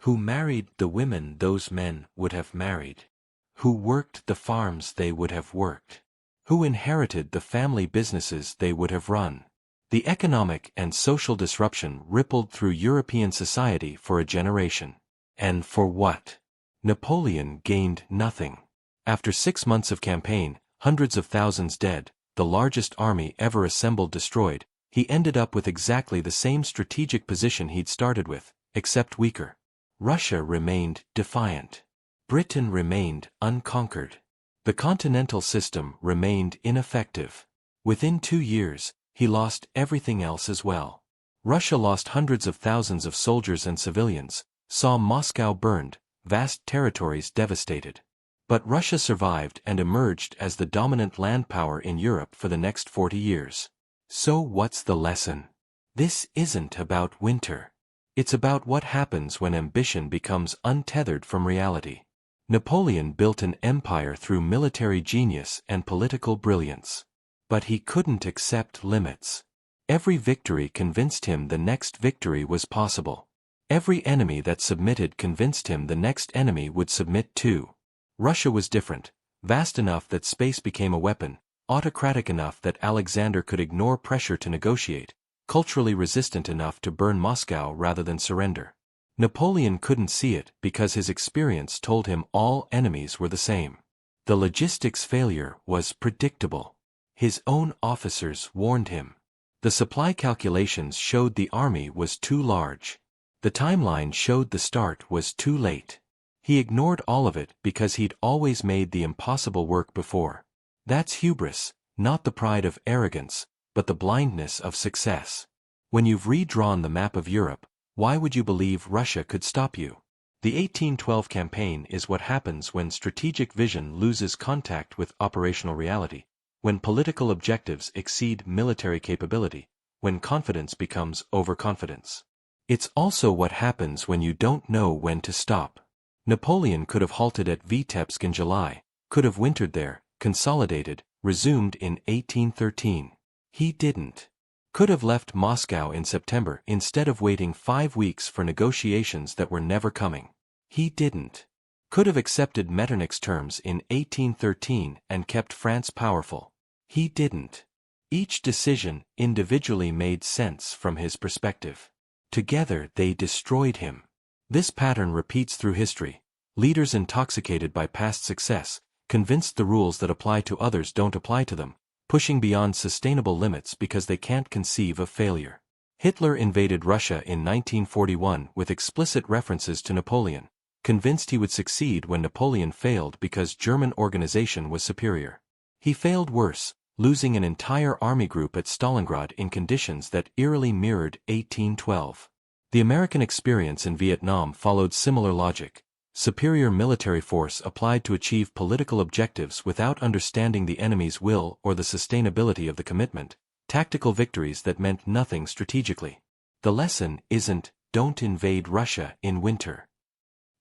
Who married the women those men would have married? Who worked the farms they would have worked? Who inherited the family businesses they would have run? The economic and social disruption rippled through European society for a generation. And for what? Napoleon gained nothing. After 6 months of campaign, hundreds of thousands dead, the largest army ever assembled destroyed, he ended up with exactly the same strategic position he'd started with, except weaker. Russia remained defiant. Britain remained unconquered. The continental system remained ineffective. Within 2 years, he lost everything else as well. Russia lost hundreds of thousands of soldiers and civilians, saw Moscow burned, vast territories devastated. But Russia survived and emerged as the dominant land power in Europe for the next 40 years. So what's the lesson? This isn't about winter. It's about what happens when ambition becomes untethered from reality. Napoleon built an empire through military genius and political brilliance. But he couldn't accept limits. Every victory convinced him the next victory was possible. Every enemy that submitted convinced him the next enemy would submit too. Russia was different, vast enough that space became a weapon, autocratic enough that Alexander could ignore pressure to negotiate, culturally resistant enough to burn Moscow rather than surrender. Napoleon couldn't see it because his experience told him all enemies were the same. The logistics failure was predictable. His own officers warned him. The supply calculations showed the army was too large. The timeline showed the start was too late. He ignored all of it because he'd always made the impossible work before. That's hubris, not the pride of arrogance, but the blindness of success. When you've redrawn the map of Europe, why would you believe Russia could stop you? The 1812 campaign is what happens when strategic vision loses contact with operational reality, when political objectives exceed military capability, when confidence becomes overconfidence. It's also what happens when you don't know when to stop. Napoleon could have halted at Vitebsk in July, could have wintered there, consolidated, resumed in 1813. He didn't. Could have left Moscow in September instead of waiting 5 weeks for negotiations that were never coming. He didn't. Could have accepted Metternich's terms in 1813 and kept France powerful. He didn't. Each decision individually made sense from his perspective. Together they destroyed him. This pattern repeats through history. Leaders intoxicated by past success, convinced the rules that apply to others don't apply to them, pushing beyond sustainable limits because they can't conceive of failure. Hitler invaded Russia in 1941 with explicit references to Napoleon, convinced he would succeed when Napoleon failed because German organization was superior. He failed worse, losing an entire army group at Stalingrad in conditions that eerily mirrored 1812. The American experience in Vietnam followed similar logic. Superior military force applied to achieve political objectives without understanding the enemy's will or the sustainability of the commitment, tactical victories that meant nothing strategically. The lesson isn't, don't invade Russia in winter.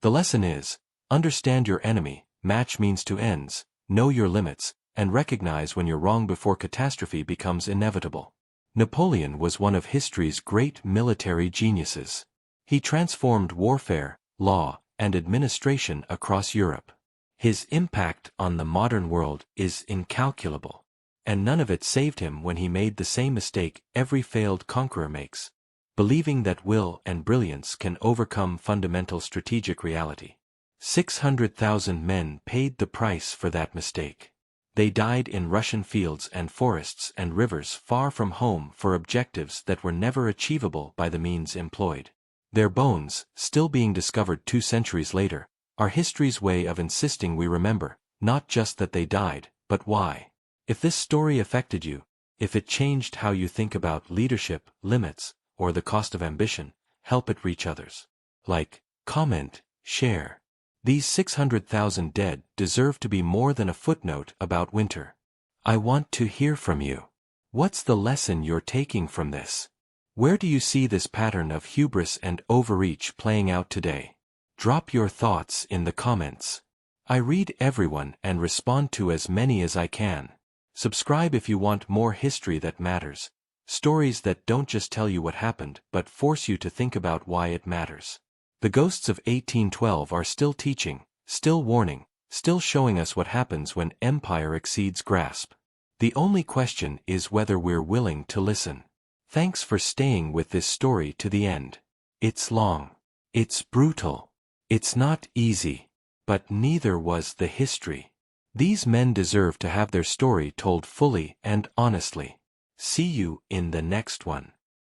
The lesson is, understand your enemy, match means to ends, know your limits, and recognize when you're wrong before catastrophe becomes inevitable. Napoleon was one of history's great military geniuses. He transformed warfare, law, and administration across Europe. His impact on the modern world is incalculable. And none of it saved him when he made the same mistake every failed conqueror makes, believing that will and brilliance can overcome fundamental strategic reality. 600,000 men paid the price for that mistake. They died in Russian fields and forests and rivers far from home for objectives that were never achievable by the means employed. Their bones, still being discovered 2 centuries later, are history's way of insisting we remember, not just that they died, but why. If this story affected you, if it changed how you think about leadership, limits, or the cost of ambition, help it reach others. Like, comment, share. These 600,000 dead deserve to be more than a footnote about winter. I want to hear from you. What's the lesson you're taking from this? Where do you see this pattern of hubris and overreach playing out today? Drop your thoughts in the comments. I read everyone and respond to as many as I can. Subscribe if you want more history that matters. Stories that don't just tell you what happened but force you to think about why it matters. The ghosts of 1812 are still teaching, still warning, still showing us what happens when empire exceeds grasp. The only question is whether we're willing to listen. Thanks for staying with this story to the end. It's long. It's brutal. It's not easy. But neither was the history. These men deserve to have their story told fully and honestly. See you in the next one.